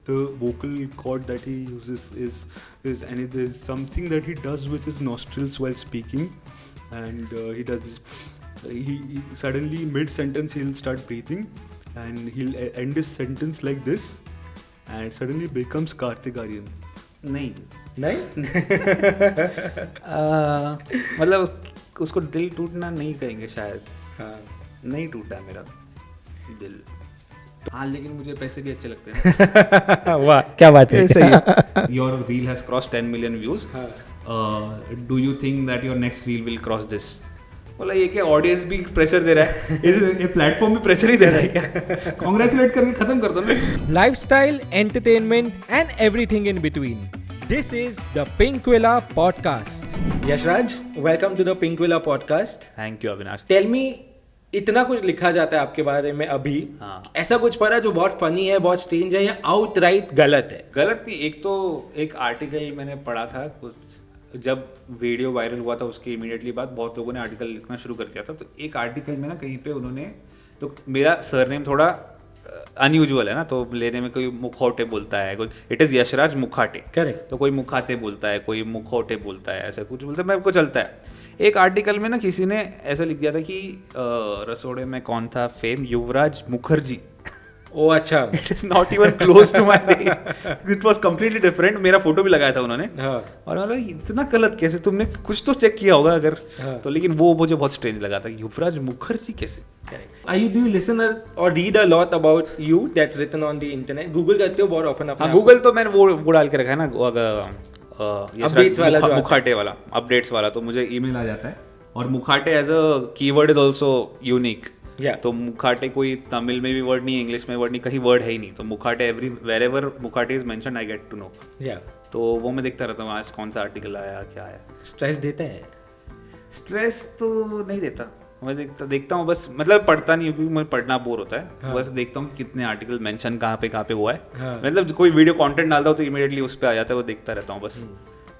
the vocal cord that he uses is and it is something that he does with his nostrils while speaking, and he does this. He suddenly mid sentence he'll start breathing, and he'll end his sentence like this, and suddenly becomes Kartik Aaryan. नहीं मतलब उसको दिल टूटना नहीं कहेंगे शायद. हाँ. नहीं टूटा मेरा दिल. हाँ, लेकिन मुझे पैसे भी अच्छे लगते हैं. वाह, क्या बात है. सही है. Your reel has crossed 10 million views. Do you think that your next reel will cross this? बोला ये क्या ऑडियंस भी प्रेशर दे रहा है, ये प्लेटफॉर्म भी प्रेशर ही दे रहा है क्या? कांग्रेचुलेट करके खत्म कर दो ना. Lifestyle, entertainment and everything in between. This is the Pinkvilla podcast. Yashraj, welcome to the Pinkvilla podcast. Thank you Avinash. Tell me, इतना कुछ लिखा जाता है आपके बारे में अभी. हाँ. ऐसा कुछ पढ़ा जो बहुत फनी है, बहुत स्ट्रेंज है या आउटराइट गलत है? गलत थी. एक आर्टिकल मैंने पढ़ा था कुछ, जब वीडियो वायरल हुआ था उसके इमीडिएटली बाद बहुत लोगों ने आर्टिकल लिखना शुरू कर दिया था. तो एक आर्टिकल में ना कहीं पे उन्होंने, तो मेरा सरनेम थोड़ा अनयूजुअल है ना, तो लेने में कोई मुखौटे बोलता है, कोई it is Yashraj Mukhate. Correct. तो कोई मुखाते बोलता है, कोई मुखौटे बोलता है, ऐसा कुछ बोलता है, मेरे को चलता है. एक आर्टिकल में ना किसी ने ऐसा लिख दिया था कि रसोड़े में कौन था फेम, युवराज मुखर्जी. ओ अच्छा. It is not even close to my name. It was completely different. मेरा फोटो भी लगाया था उन्होंने. हाँ. और मैं बोला इतना गलत कैसे, तुमने कुछ तो चेक किया होगा अगर. हाँ. तो लेकिन वो मुझे बहुत स्ट्रेंज लगा था, युवराज मुखर्जी कैसे. Do you listen or read a lot about you that's written on the internet? Google करते हो बहुत ऑफन अपने? हाँ, गूगल तो मैंने वो डाल के रखा है ना, अपडेट्स वाला, मुखाटे वाला, अपडेट्स वाला, तो मुझे ईमेल आ जाता है. और Mukhate as a keyword is also unique. तो मुखाटे कोई तमिल में भी वर्ड नहीं है, इंग्लिश में वर्ड नहीं, कहीं वर्ड है ही नहीं. तो Mukhate every wherever Mukhate is mentioned I get to know. तो वो मैं देखता रहता हूँ आज कौन सा आर्टिकल आया, क्या आया. स्ट्रेस देता है? स्ट्रेस तो नहीं देता. मैं देखता हूँ बस, मतलब पढ़ता नहीं क्योंकि मुझे पढ़ना बोर होता है. हाँ. बस देखता हूँ कि कितने आर्टिकल मेंशन कहाँ पे हुआ है. हाँ. मतलब कोई वीडियो कंटेंट डालता हूँ तो इमीडिएटली उस पर आ जाता है, वो देखता रहता हूँ बस.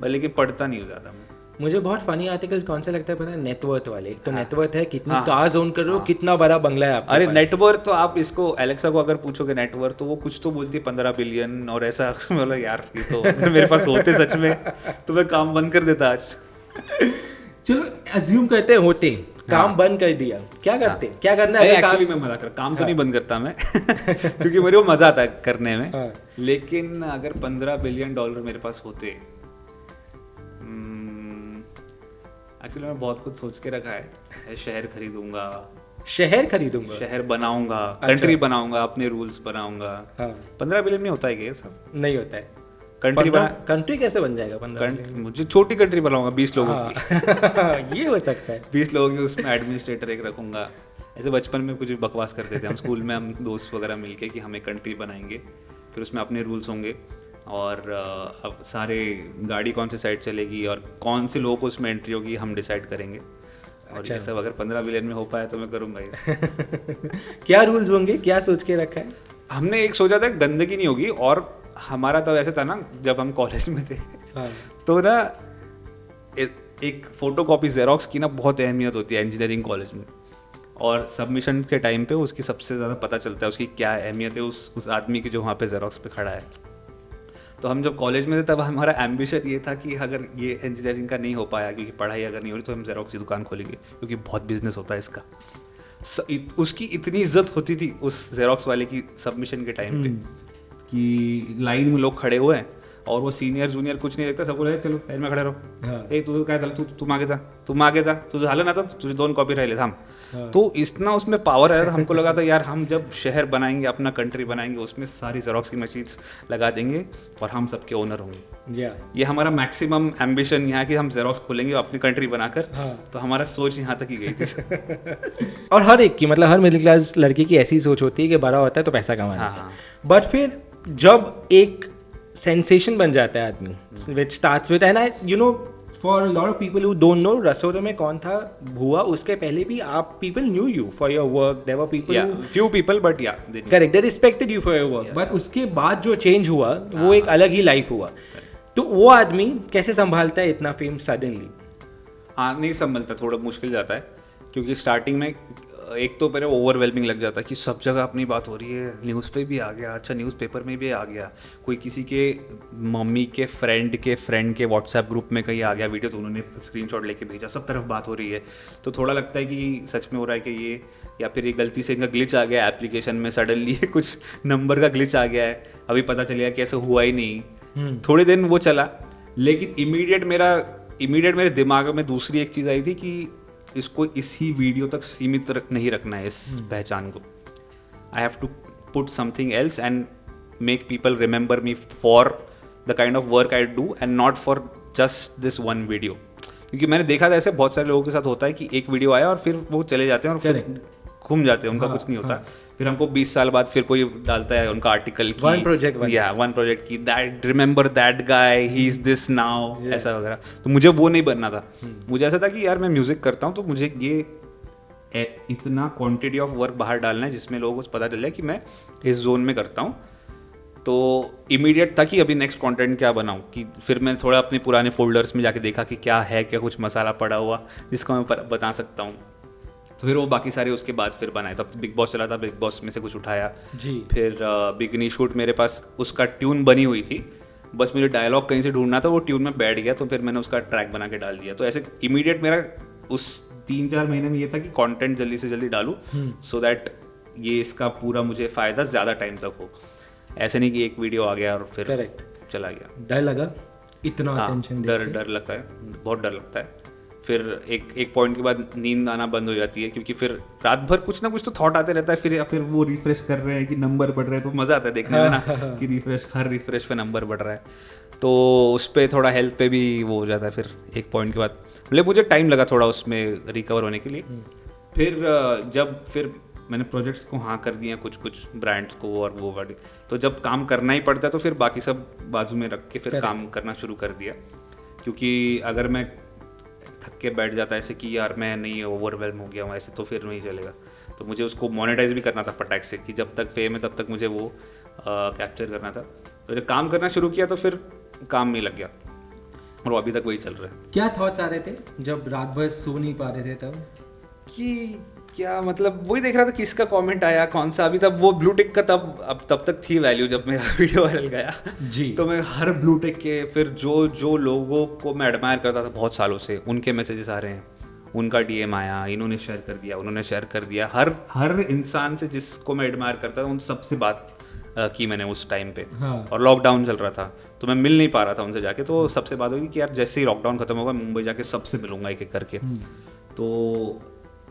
लेकिन पढ़ता नहीं हूँ ज़्यादा मैं. मुझे बहुत फनी आर्टिकल्स कौन सा लगता है पता है? नेटवर्थ वाले. तो नेटवर्थ है, कितनी कार्स ओन कर रहे हो, कितना बड़ा बंगला है आपके. अरे नेटवर्थ तो आप इसको एलेक्सा को अगर पूछोगे नेटवर्थ, तो वो कुछ तो बोलती है 15 बिलियन और ऐसा. बोला यार ये तो मेरे पास होते सच में तो मैं काम बंद कर देता आज. चलो अज्यूम करते हैं होते, काम बंद कर दिया, क्या करते, क्या करना है? एक्चुअली मैं मजा कर, काम तो नहीं बंद करता मैं क्योंकि मेरे को मजा आता है करने में. लेकिन अगर $15 बिलियन मेरे पास होते, एक्चुअली मैं बहुत कुछ सोच के रखा है. शहर खरीदूंगा, शहर बनाऊंगा, कंट्री बनाऊंगा, अपने रूल्स बनाऊंगा. 15 बिलियन में होता है क्या सब? नहीं होता है. कंट्री कैसे बन जाएगा 15? मुझे छोटी कंट्री बनाऊंगा 20 लोगों की. ये हो सकता है. 20 लोगों की, उसमें एडमिनिस्ट्रेटर एक रखूंगा. ऐसे बचपन में कुछ बकवास करते थे हम स्कूल में, हम दोस्त वगैरह मिलके कि हम एक कंट्री बनाएंगे, फिर उसमें अपने रूल्स होंगे और अब सारे गाड़ी कौन सी साइड चलेगी और कौन से लोगों को उसमें एंट्री होगी हम डिसाइड करेंगे. और ये सब अगर 15 बिलियन में हो पाया तो मैं करूँगा इसे. क्या रूल्स होंगे, क्या सोच के रखा है? हमने एक सोचा था गंदगी नहीं होगी. और हमारा तो ऐसे था ना, जब हम कॉलेज में थे तो ना एक फोटो कॉपी जेरोक्स की ना बहुत अहमियत होती है इंजीनियरिंग कॉलेज में. और सबमिशन के टाइम पे उसकी सबसे ज़्यादा पता चलता है उसकी क्या अहमियत है उस आदमी की जो वहाँ पे जेरोक्स पे खड़ा है. तो हम जब कॉलेज में थे तब हमारा एम्बिशन ये था कि अगर ये इंजीनियरिंग का नहीं हो पाया, क्योंकि पढ़ाई अगर नहीं हो रही, तो हम जेरोक्स की दुकान खोलेंगे क्योंकि बहुत बिजनेस होता है इसका. उसकी इतनी इज्जत होती थी उस जेरोक्स वाले की सबमिशन के टाइम पे कि लाइन में लोग खड़े हुए हैं और वो सीनियर जूनियर कुछ नहीं देखता, सबको लगता चलो लाइन में खड़े रहो. ए तू काय झालं, तू मागे जा, तुझं झालं ना, तर तुझे 2 कॉपी राहिले थांब. तो इतना उसमें पावर आया था. हमको लगा था यार हम जब शहर बनाएंगे, अपना कंट्री बनाएंगे, उसमें सारी जेरोक्स की मशीन्स लगा देंगे और हम सबके ओनर होंगे. ये हमारा मैक्सिमम एम्बिशन यहाँ कि हम जेरोक्स खोलेंगे अपनी कंट्री बनाकर. तो हमारा सोच यहाँ तक ही गई थी. और हर एक की, मतलब हर मिडिल क्लास लड़की की ऐसी सोच होती है कि बड़ा होता है तो पैसा कमाना. बट फिर जब एक सेंसेशन बन जाता है आदमी, which starts with, and you know for lot of people who don't know रसोड़े में कौन था भुआ, उसके पहले भी आप people knew you for your work. There were people, few people, but yeah correct, they respected you for your work. But उसके बाद जो चेंज हुआ वो एक अलग ही लाइफ हुआ. तो वो आदमी कैसे संभालता है इतना फेम सडनली? हाँ, नहीं संभलता, थोड़ा मुश्किल जाता है क्योंकि स्टार्टिंग में एक तो मेरे ओवरवेलमिंग लग जाता है कि सब जगह अपनी बात हो रही है, न्यूज़ पे भी आ गया, अच्छा न्यूज़पेपर में भी आ गया, कोई किसी के मम्मी के फ्रेंड के व्हाट्सएप ग्रुप में कहीं आ गया वीडियो तो उन्होंने स्क्रीनशॉट लेके भेजा, सब तरफ बात हो रही है। तो थोड़ा लगता है कि सच में हो रहा है कि ये, या फिर ये गलती से इनका ग्लिच आ गया एप्लीकेशन में, सडनली कुछ नंबर का ग्लिच आ गया है, अभी पता चलेगा कि ऐसा हुआ ही नहीं। थोड़े दिन वो चला, लेकिन इमीडिएट मेरे दिमाग में दूसरी एक चीज़ आई थी कि इसको इसी वीडियो तक सीमित नहीं रखना है, इस पहचान को। I have to put something else and make people remember me for the kind of work I do and not for just this one video. क्योंकि मैंने देखा था ऐसे बहुत सारे लोगों के साथ होता है कि एक वीडियो आया और फिर वो चले जाते हैं और फिर घूम जाते हैं, उनका कुछ नहीं होता। फिर हमको 20 साल बाद फिर कोई डालता है उनका आर्टिकल की वन प्रोजेक्ट की that remember that guy he is this now, ऐसा वगैरह। तो मुझे वो नहीं बनना था। मुझे ऐसा था कि यार मैं म्यूजिक करता हूँ तो मुझे ये इतना क्वांटिटी ऑफ वर्क बाहर डालना है जिसमें लोगों को पता चले कि मैं इस जोन में करता हूँ। तो इमीडिएट था कि अभी नेक्स्ट कंटेंट क्या बनाऊँ। कि फिर मैं थोड़ा अपने पुराने फोल्डर्स में जाके देखा कि क्या है, क्या कुछ मसाला पड़ा हुआ जिसको मैं बता सकता हूँ। तो फिर वो बाकी सारे उसके बाद फिर बनाए। तब बिग बॉस चला था, बिग बॉस में से कुछ उठाया जी। फिर बिगनी शूट मेरे पास उसका ट्यून बनी हुई थी, बस मुझे डायलॉग कहीं से ढूंढना था, वो ट्यून में बैठ गया तो फिर मैंने उसका ट्रैक बना के डाल दिया। तो ऐसे इमीडिएट मेरा उस 3-4 महीने में ये था कि कंटेंट जल्दी से जल्दी डालूं सो दैट ये इसका पूरा मुझे फ़ायदा ज़्यादा टाइम तक हो। ऐसे नहीं कि एक वीडियो आ गया और फिर चला गया। डर लगा इतना? टेंशन? डर लगता है, बहुत डर लगता है। फिर एक पॉइंट के बाद नींद आना बंद हो जाती है, क्योंकि फिर रात भर कुछ ना कुछ तो थॉट आते रहता है। फिर वो रिफ्रेश कर रहे हैं कि नंबर बढ़ रहे हैं, तो मज़ा आता है देखने में ना कि हर रिफ्रेश पे नंबर बढ़ रहा है। तो उस पर थोड़ा हेल्थ पे भी वो हो जाता है फिर एक पॉइंट के बाद। मतलब मुझे टाइम लगा थोड़ा उसमें रिकवर होने के लिए। फिर मैंने प्रोजेक्ट्स को हाँ कर दिया, कुछ ब्रांड्स को और वो वाली। तो जब काम करना ही पड़ता है तो फिर बाकी सब बाजू में रख के फिर काम करना शुरू कर दिया। क्योंकि अगर मैं थक के बैठ जाता ऐसे कि यार मैं नहीं ओवरवेल्म हो गया हूँ ऐसे, तो फिर नहीं चलेगा। तो मुझे उसको मोनेटाइज भी करना था फटाक से, कि जब तक फेम है तब तक मुझे वो कैप्चर करना था। तो जब काम करना शुरू किया तो फिर काम में लग गया और वो अभी तक वही चल रहा है। क्या थॉट्स आ रहे थे जब रात भर सो नहीं पा रहे थे तब? कि क्या मतलब वही देख रहा था किसका कमेंट आया, कौन सा। अभी तब वो ब्लू टिक का तब तक थी वैल्यू जब मेरा वीडियो वायरल गया जी। तो मैं हर ब्लू टिक के फिर जो लोगों को मैं एडमायर करता था बहुत सालों से, उनके मैसेजेस आ रहे हैं, उनका डीएम आया, इन्होंने शेयर कर दिया, उन्होंने शेयर कर दिया। हर इंसान से जिसको मैं एडमायर करता था उन सबसे बात की मैंने उस टाइम पे। और लॉकडाउन चल रहा था तो मैं मिल नहीं पा रहा था उनसे जाके। तो सबसे बात होगी कि यार जैसे ही लॉकडाउन खत्म होगा मुंबई जाके सबसे मिलूंगा एक एक करके।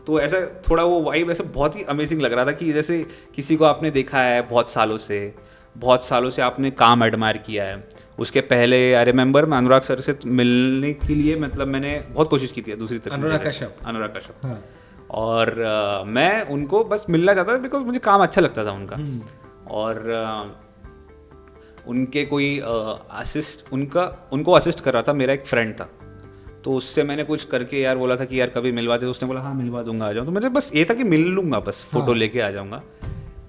तो ऐसा थोड़ा वो वाइब ऐसे बहुत ही अमेजिंग लग रहा था कि जैसे किसी को आपने देखा है बहुत सालों से आपने काम एडमायर किया है। उसके पहले आई रिमेंबर मैं अनुराग सर से मिलने के लिए मतलब मैंने बहुत कोशिश की थी दूसरी तरफ, अनुराग कश्यप हाँ। और मैं उनको बस मिलना चाहता था बिकॉज मुझे काम अच्छा लगता था उनका। और उनके कोई उनको असिस्ट कर रहा था मेरा एक फ्रेंड था। तो उससे मैंने कुछ करके यार बोला था कि यार कभी मिलवा दे। उसने बोला हाँ मिलवा दूंगा, आ जाऊँ। तो मुझे बस ये था कि मिल लूँगा, बस फोटो लेके आ जाऊँगा।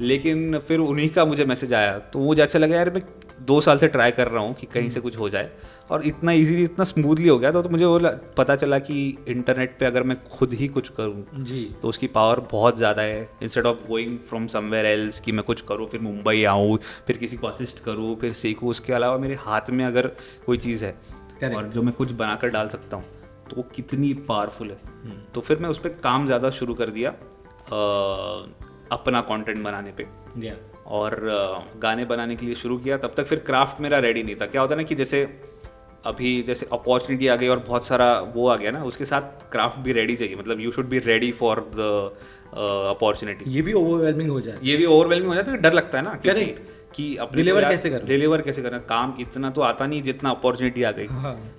लेकिन फिर उन्हीं का मुझे मैसेज आया तो मुझे अच्छा लगा यार मैं 2 साल से ट्राई कर रहा हूँ कि कहीं से कुछ हो जाए और इतना इजीली इतना स्मूथली हो गया। तो मुझे वो पता चला कि इंटरनेट पे अगर मैं खुद ही कुछ करूँ जी तो उसकी पावर बहुत ज़्यादा है। Instead of going from somewhere else कि मैं कुछ करूँ फिर मुंबई आऊँ फिर किसी को असिस्ट करूँ फिर सीखूँ, उसके अलावा मेरे हाथ में अगर कोई चीज़ है और जो मैं कुछ बनाकर डाल सकता हूँ तो वो कितनी पावरफुल है। तो फिर मैं उस पर काम ज़्यादा शुरू कर दिया अपना कंटेंट बनाने पे और गाने बनाने के लिए शुरू किया। तब तक फिर क्राफ्ट मेरा रेडी नहीं था। क्या होता है ना कि जैसे अभी जैसे अपॉर्चुनिटी आ गई और बहुत सारा वो आ गया ना, उसके साथ क्राफ्ट भी रेडी चाहिए। मतलब you should be ready for the opportunity. ये भी ओवरवेलमिंग हो जाता है, डर लगता है ना कि डिलीवर कैसे करना। काम इतना तो आता नहीं जितना अपॉर्चुनिटी आ गई।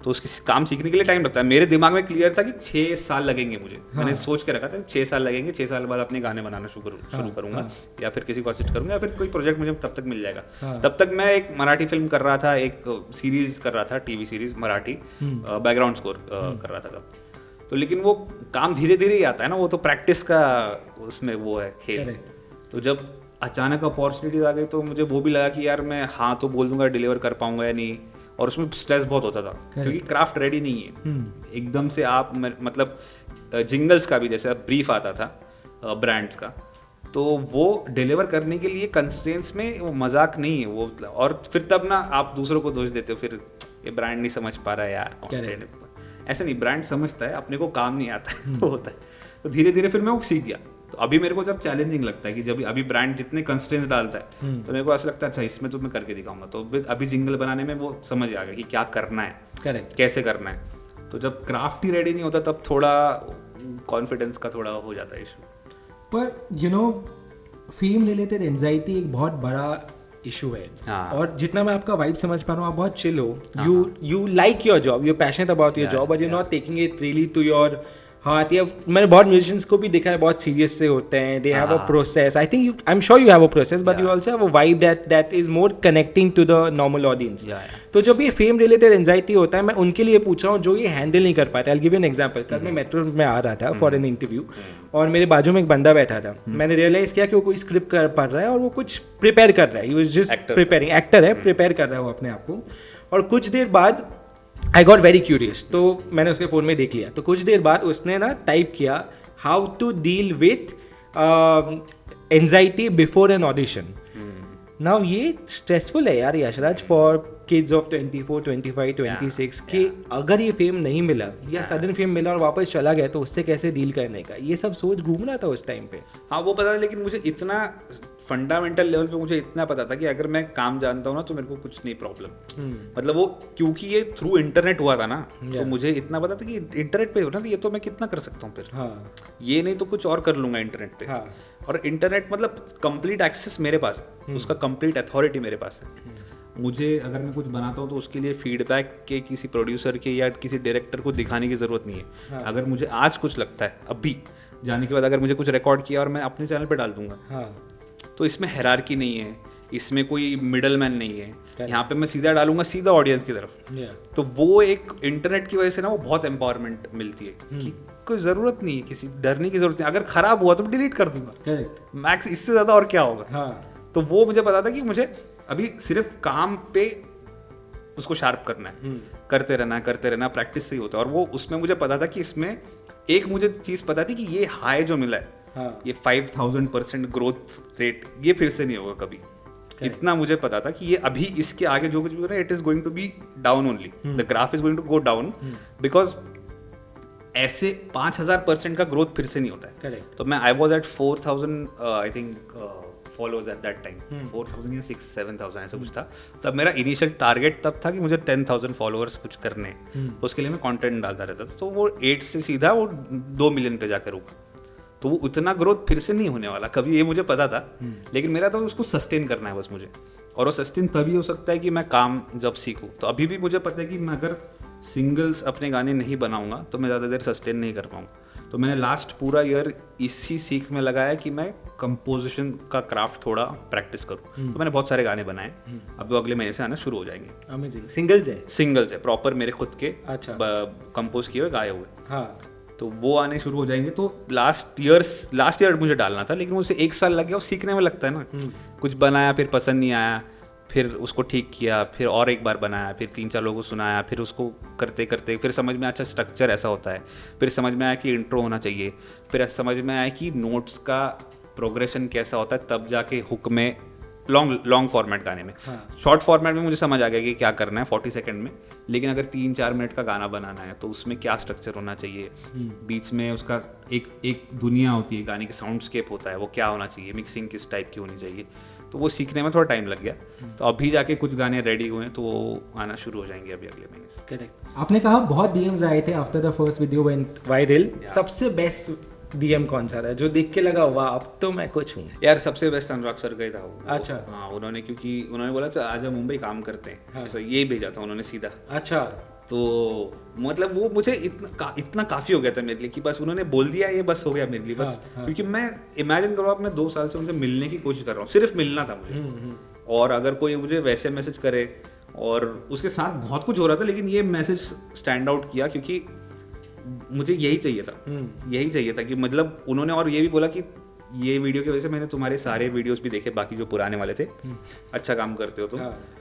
तो उसके काम सीखने के लिए टाइम लगता है। मेरे दिमाग में क्लियर था कि 6 साल लगेंगे मुझे। मैंने सोच के रखा था 6 साल लगेंगे, 6 साल बाद अपने गाने बनाना शुरू करूंगा या फिर किसी को असिस्ट करूंगा या फिर कोई प्रोजेक्ट मुझे तब तक मिल जाएगा। तब तक मैं एक मराठी फिल्म कर रहा था, एक सीरीज कर रहा था, TV series Marathi, background score कर रहा था तब। तो लेकिन वो काम धीरे धीरे ही आता है ना, वो तो प्रैक्टिस का उसमें वो है खेल। तो जब अचानक अपॉर्चुनिटीज आ गई तो मुझे वो भी लगा कि यार मैं हाँ तो बोल दूंगा डिलीवर कर पाऊंगा या नहीं। और उसमें स्ट्रेस बहुत होता था क्योंकि क्राफ्ट रेडी नहीं है एकदम से। आप मतलब जिंगल्स का भी जैसे ब्रीफ आता था ब्रांड्स का, तो वो डिलीवर करने के लिए कंस्ट्रेंट्स में वो मजाक नहीं है वो, और फिर तब ना आप दूसरों को दोष देते हो, फिर ये ब्रांड नहीं समझ पा रहा है यार कंटेंट। ऐसा नहीं, ब्रांड समझता है, अपने को काम नहीं आता है वो होता है। तो धीरे धीरे फिर मैं वो सीख गया। तो अभी मेरे को जब चैलेंजिंग लगता है कि जब अभी ब्रांड जितने कंस्ट्रेंट्स डालता है तो मेरे को ऐसा लगता है अच्छा इसमें तो मैं करके दिखाऊंगा। तो अभी जिंगल बनाने में वो समझ आ गया कि क्या करना है, करेक्ट, कैसे करना है। तो जब क्राफ्ट ही रेडी नहीं होता तब थोड़ा कॉन्फिडेंस का थोड़ा हो जाता है इशू। पर you know fame related anxiety एक बहुत बड़ा इशू है। हाँ। और जितना मैं आपका वाइब समझ पा रहा हूँ, आप बहुत चिल हो, you like your job, you passionate about your job, but you not taking it really to your heart. या मैंने बहुत म्यूजिशियंस को भी देखा है, बहुत सीरियस से होते हैं, they have a process. I think I am sure you have a process, but you also have a vibe that is more connecting to the normal audience. तो जब ये फेम रिलेटेड एंजाइटी होता है, मैं उनके लिए पूछ रहा हूँ जो ये हैंडल नहीं कर पाते। I will give you an example. कल मैं मेट्रो में आ रहा था फॉर एन इंटरव्यू, और मेरे बाजू में एक बंदा बैठा था। मैंने रियलाइज किया कि वो कोई स्क्रिप्ट पढ़ रहा है और वो कुछ प्रिपेयर कर रहा है। He was just preparing, actor है, प्रिपेयर कर रहा है वो अपने आप को। और कुछ देर बाद आई गॉट वेरी क्यूरियस, तो मैंने उसके फ़ोन में देख लिया। तो कुछ देर बाद उसने ना टाइप किया how to deal with anxiety before an audition. Now ये स्ट्रेसफुल है यार यशराज फॉर किड्स ऑफ 24, 25, 26 कि अगर ये फेम नहीं मिला या सडन फेम मिला और वापस चला गया तो उससे कैसे डील करने का, ये सब सोच घूम रहा था उस टाइम पे। हाँ वो पता था, लेकिन मुझे इतना फंडामेंटल लेवल पे मुझे इतना पता था कि अगर मैं काम जानता हूँ ना तो मेरे को कुछ नहीं प्रॉब्लम। मतलब वो क्योंकि ये थ्रू इंटरनेट हुआ था ना, तो मुझे इतना पता था कि इंटरनेट पे हो ना, तो ये तो मैं कितना कर सकता हूँ फिर। हाँ। ये नहीं तो कुछ और कर लूंगा इंटरनेट पे। हाँ। और इंटरनेट मतलब कंप्लीट एक्सेस मेरे पास है, उसका कंप्लीट अथॉरिटी मेरे पास है। मुझे अगर मैं कुछ बनाता हूँ तो उसके लिए फीडबैक के किसी प्रोड्यूसर के या किसी डायरेक्टर को दिखाने की ज़रूरत नहीं है। हाँ। अगर मुझे आज कुछ लगता है, अभी जाने के बाद अगर मुझे कुछ रिकॉर्ड किया और मैं अपने चैनल पे डाल दूंगा। हाँ। तो इसमें हायरार्की नहीं है, इसमें कोई मिडल मैन नहीं है, यहाँ पे मैं सीधा डालूंगा सीधा ऑडियंस की तरफ। तो वो एक इंटरनेट की वजह से ना वो बहुत एम्पावरमेंट मिलती है कि कोई ज़रूरत नहीं है, किसी डरने की ज़रूरत नहीं। अगर ख़राब हुआ तो डिलीट कर दूंगा, मैक्स, इससे ज़्यादा और क्या होगा। हाँ। तो वो मुझे पता था कि मुझे अभी सिर्फ काम पे उसको शार्प करना है, करते रहना, प्रैक्टिस से ही होता है। और वो उसमें मुझे पता था कि इसमें एक मुझे चीज़ पता थी कि ये हाई जो मिला है, हाँ, ये 5000% ग्रोथ रेट ये फिर से नहीं होगा कभी। इतना मुझे पता था कि ये अभी इसके आगे जो कुछ भी हो रहा है it is going to be down only, the graph is going to go down, because ऐसे 5000% का ग्रोथ फिर से नहीं होता है। Correct. तो मैं I was at 4000 I think followers at that time, 4000 या 6-7,000 ऐसा कुछ था। तब मेरा इनिशियल टारगेट तब था कि मुझे 10,000 फॉलोअर्स कुछ करने, उसके लिए मैं कंटेंट डालता रहता था। तो वो 8 से सीधा वो 2 मिलियन पे जाकर रुका। तो वो उतना ग्रोथ फिर से नहीं होने वाला कभी, ये मुझे पता था। लेकिन मेरा तो उसको सस्टेन करना है बस मुझे, और वो सस्टेन तभी हो सकता है कि मैं काम जब सीखूँ। तो अभी भी मुझे पता है कि मैं अगर सिंगल्स अपने गाने नहीं बनाऊंगा तो मैं ज़्यादा देर सस्टेन नहीं कर पाऊंगा। तो मैंने लास्ट पूरा ईयर इसी सीख में लगाया कि मैं कंपोजिशन का क्राफ्ट थोड़ा प्रैक्टिस करूँ। तो मैंने बहुत सारे गाने बनाए, अब वो अगले महीने से आना शुरू हो जाएंगे। अमेजिंग। सिंगल्स है प्रॉपर मेरे खुद के, अच्छा, कंपोज किए हुए, गाए हुए। हाँ। तो वो आने शुरू हो जाएंगे। तो लास्ट ईयर मुझे डालना था, लेकिन मुझे 1 साल लग गया। वो सीखने में लगता है ना, कुछ बनाया फिर पसंद नहीं आया, फिर उसको ठीक किया, फिर और एक बार बनाया, फिर 3-4 लोगों को सुनाया, फिर उसको करते करते फिर समझ में अच्छा स्ट्रक्चर ऐसा होता है, फिर समझ में आया कि इंट्रो होना चाहिए, फिर समझ में आया कि नोट्स का प्रोग्रेशन कैसा होता है, तब जाके हुक में लॉन्ग फॉर्मेट गाने में। शॉर्ट फॉर्मेट में मुझे समझ आ गया कि क्या करना है 40 सेकंड में, लेकिन अगर 3-4 मिनट का गाना बनाना है तो उसमें क्या स्ट्रक्चर होना चाहिए, बीच में उसका एक दुनिया होती है, गाने की साउंडस्केप होता है, वो क्या होना चाहिए, मिक्सिंग किस टाइप की होनी चाहिए। तो वो सीखने में थोड़ा टाइम लग गया। तो अभी जाके कुछ गाने रेडी हुए हैं तो वो आना शुरू हो जाएंगे अभी अगले महीने से। करेक्ट। आपने कहा बहुत डीएम्स आए थे after the first video went viral, सबसे बेस्ट डीएम कौन सा था जो देख के लगा वाह अब तो मैं कुछ हूँ? यार सबसे बेस्ट अनुराग सर का ही था वो। अच्छा। हाँ, उन्होंने क्योंकि उन्होंने बोला था आजा मुंबई काम करते हैं, हाँ, ऐसा ये भेजा था उन्होंने सीधा। अच्छा। तो मतलब वो मुझे इतना काफ़ी हो गया था मेरे लिए कि बस उन्होंने बोल दिया, ये बस हो गया मेरे लिए बस। हाँ। क्योंकि मैं इमेजिन करो आप, मैं 2 साल से उनसे मिलने की कोशिश कर रहा हूँ, सिर्फ मिलना था मुझे। और अगर कोई मुझे वैसे मैसेज करे, और उसके साथ बहुत कुछ हो रहा था, लेकिन ये मैसेज स्टैंड आउट किया क्योंकि मुझे यही चाहिए था कि मतलब उन्होंने और ये भी बोला कि ये वीडियो की वजह से मैंने तुम्हारे सारे वीडियोस भी देखे, बाकी जो पुराने वाले थे। अच्छा काम करते हो तुम।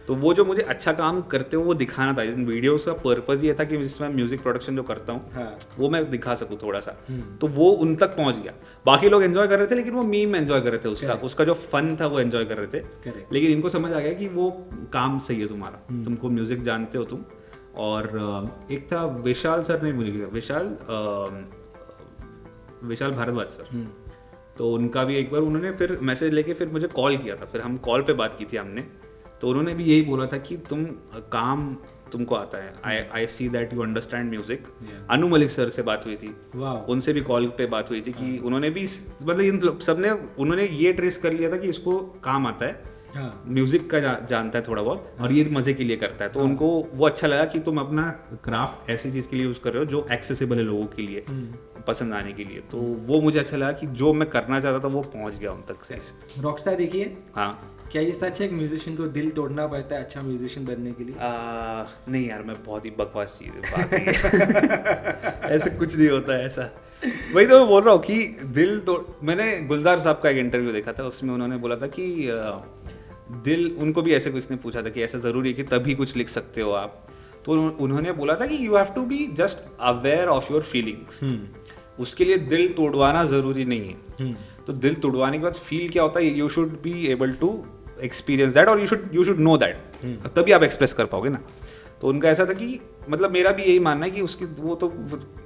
तो वो जो मुझे अच्छा काम करते हो वो दिखाना था। इन वीडियोस का पर्पज़ ये था कि जिसमें म्यूजिक प्रोडक्शन जो करता हूँ वो मैं दिखा सकूँ थोड़ा सा। तो वो उन तक पहुँच गया। बाकी लोग एंजॉय कर रहे थे, लेकिन वो मीम एंजॉय कर रहे थे, उसका जो फन था वो एंजॉय कर रहे थे। लेकिन इनको समझ आ गया कि वो काम सही है तुम्हारा, तुमको म्यूजिक जानते हो तुम। और एक था विशाल सर ने मुझे विशाल भारद्वाज सर, तो उनका भी एक बार उन्होंने फिर मैसेज लेके फिर मुझे कॉल किया था, फिर हम कॉल पे बात की थी हमने। तो उन्होंने भी यही बोला था कि तुम काम तुमको आता है, I see that you understand music. Anu Malik sir से बात हुई थी, उनसे भी कॉल पे बात हुई थी कि उन्होंने भी मतलब इन सब ने उन्होंने ये ट्रेस कर लिया था कि इसको काम आता है, म्यूजिक का जानता है थोड़ा बहुत, और ये मजे के लिए करता है। तो उनको वो अच्छा लगा कि तुम अपना क्राफ्ट ऐसी चीज के लिए यूज कर रहे हो जो एक्सेसिबल है लोगों के लिए, पसंद आने के लिए। तो वो मुझे अच्छा लगा कि जो मैं करना चाहता था वो पहुंच गया उन तक से। रॉकस्टार देखिए, हाँ, क्या ये सच है कि म्यूजिशियन को दिल तोड़ना पड़ता है अच्छा म्यूजिशियन बनने के लिए? नहीं यार, मैं बहुत ही बकवास चीज है ऐसा कुछ नहीं होता है ऐसा। वही तो मैं बोल रहा हूँ कि दिल तोड़, मैंने गुलजार साहब का एक इंटरव्यू देखा था, उसमें उन्होंने बोला था कि दिल, उनको भी ऐसे कुछ ने पूछा था कि ऐसा ज़रूरी है कि तभी कुछ लिख सकते हो आप, तो उन्होंने बोला था कि you have to be just aware of your feelings. उसके लिए दिल तोड़वाना ज़रूरी नहीं है। तो दिल तोड़वाने के बाद फील क्या होता है, you should be able to experience that, और यू शुड नो दैट, तभी आप एक्सप्रेस कर पाओगे ना। तो उनका ऐसा था कि मतलब मेरा भी यही मानना है कि उसकी वो तो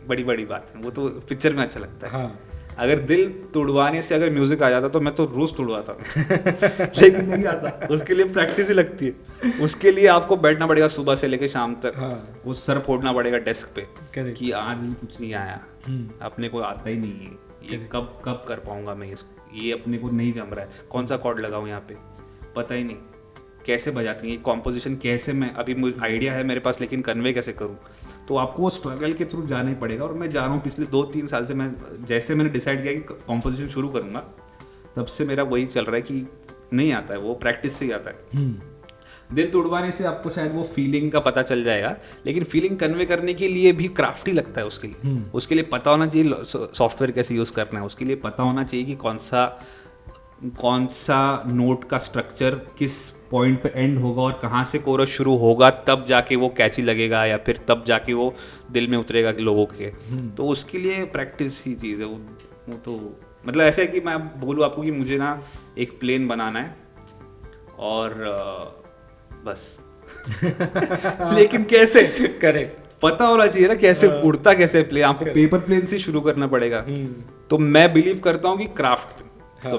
बड़ी बड़ी बात है, वो तो पिक्चर में अच्छा लगता है। अगर दिल तोड़वाने से अगर म्यूजिक आ जाता तो मैं तो रोज तोड़वाता लेकिन नहीं आता, उसके लिए प्रैक्टिस ही लगती है। उसके लिए आपको बैठना पड़ेगा सुबह से लेकर शाम तक, वो सर फोड़ना पड़ेगा डेस्क पे कि आज भी कुछ नहीं आया, अपने को आता ही नहीं है, ये कब कर पाऊंगा मैं इसको, ये अपने को नहीं जम रहा है, कौन सा कॉर्ड लगाऊं यहाँ पे, पता ही नहीं कैसे बजाती है कॉम्पोजिशन, कैसे मैं अभी मुझे आइडिया है मेरे पास लेकिन कन्वे कैसे करूँ। तो आपको वो स्ट्रगल के थ्रू जाना ही पड़ेगा। और मैं जा रहा हूँ पिछले 2-3 साल से, मैं जैसे मैंने डिसाइड किया कि कॉम्पोजिशन शुरू करूँगा तब से मेरा वही चल रहा है कि नहीं आता है, वो प्रैक्टिस से ही आता है। दिल तोड़वाने से आपको शायद वो फीलिंग का पता चल जाएगा, लेकिन फीलिंग कन्वे करने के लिए भी क्राफ्ट ही लगता है। उसके लिए पता होना चाहिए सॉफ्टवेयर कैसे यूज़ करना है, उसके लिए पता होना चाहिए कि कौन सा नोट का स्ट्रक्चर किस पॉइंट पे एंड होगा और कहाँ से कोरस शुरू होगा, तब जाके वो कैची लगेगा या फिर तब जाके वो दिल में उतरेगा लोगों के। तो उसके लिए प्रैक्टिस ही चीज़ है वो तो मतलब ऐसे है कि मैं बोलूँ आपको कि मुझे ना एक प्लेन बनाना है और बस लेकिन कैसे करेक्ट पता होना चाहिए ना, कैसे उड़ता कैसे प्लेन, आपको पेपर प्लेन से शुरू करना पड़ेगा। तो मैं बिलीव करता हूँ कि क्राफ्ट तो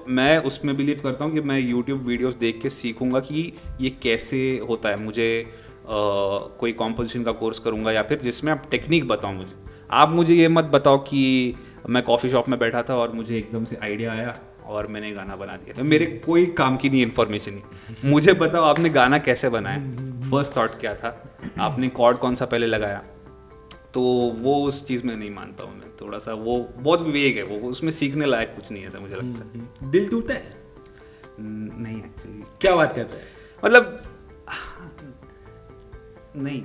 मैं उसमें बिलीव करता हूँ कि मैं YouTube वीडियोस देख के सीखूंगा कि ये कैसे होता है। मुझे कोई कॉम्पोजिशन का कोर्स करूँगा या फिर जिसमें आप टेक्निक बताओ मुझे। आप मुझे ये मत बताओ कि मैं कॉफ़ी शॉप में बैठा था और मुझे एकदम से आइडिया आया और मैंने गाना बना दिया। मेरे कोई काम की नहीं इन्फॉर्मेशन ही, मुझे बताओ आपने गाना कैसे बनाया, फर्स्ट थॉट क्या था, आपने कॉर्ड कौन सा पहले लगाया। तो वो उस चीज़ में नहीं मानता हूँ मैं, थोड़ा सा वो बहुत विवेक है, वो उसमें सीखने लायक कुछ नहीं है ऐसा मुझे लगता है। दिल टूटता है? नहीं एक्चुअली। क्या बात करता है, मतलब नहीं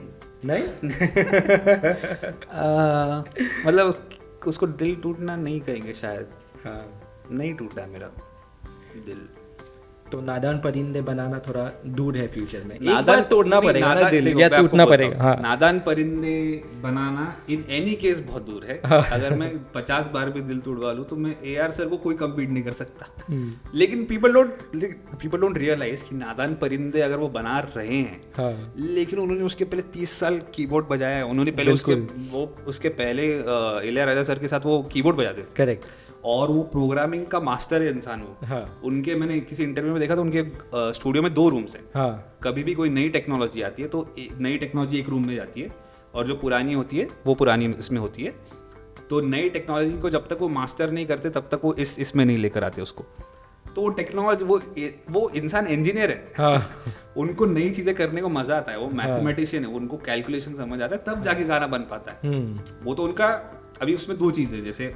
मतलब उसको दिल टूटना नहीं कहेंगे शायद। हाँ, नहीं टूटा है मेरा दिल। तो नादान परिंदे बनाना थोड़ा दूर है फ्यूचर में, नादान तोड़ना पड़ेगा ना दिल, या टूटना पड़ेगा। हाँ। नादान परिंदे बनाना इन एनी केस बहुत दूर है। हाँ। अगर मैं 50 बार भी दिल तोड़वा लूं तो मैं AR सर को कोई कम्पीट नहीं कर सकता। लेकिन पीपल डोंट रियलाइज कि नादान परिंदे अगर वो बना रहे हैं, हाँ। लेकिन उन्होंने उसके पहले 30 साल कीबोर्ड बजाया है। उन्होंने पहले उसके पहले इलैयाराजा सर के साथ वो कीबोर्ड बजाते थे। करेक्ट। और वो प्रोग्रामिंग का मास्टर है इंसान वो। हाँ। उनके मैंने किसी इंटरव्यू में देखा था, उनके स्टूडियो में 2 रूम्स हैं। हाँ। कभी भी कोई नई टेक्नोलॉजी आती है तो नई टेक्नोलॉजी एक रूम में जाती है और जो पुरानी होती है वो पुरानी इसमें होती है। तो नई टेक्नोलॉजी को जब तक वो मास्टर नहीं करते तब तक वो इसमें नहीं लेकर आते उसको। तो वो टेक्नोलॉजी वो इंसान इंजीनियर है। हाँ। उनको नई चीज़ें करने को मज़ा आता है, वो मैथमेटिशियन है, उनको कैलकुलेशन समझ आता है, तब जाके गाना बन पाता है। वो तो उनका अभी उसमें 2 चीज़ें, जैसे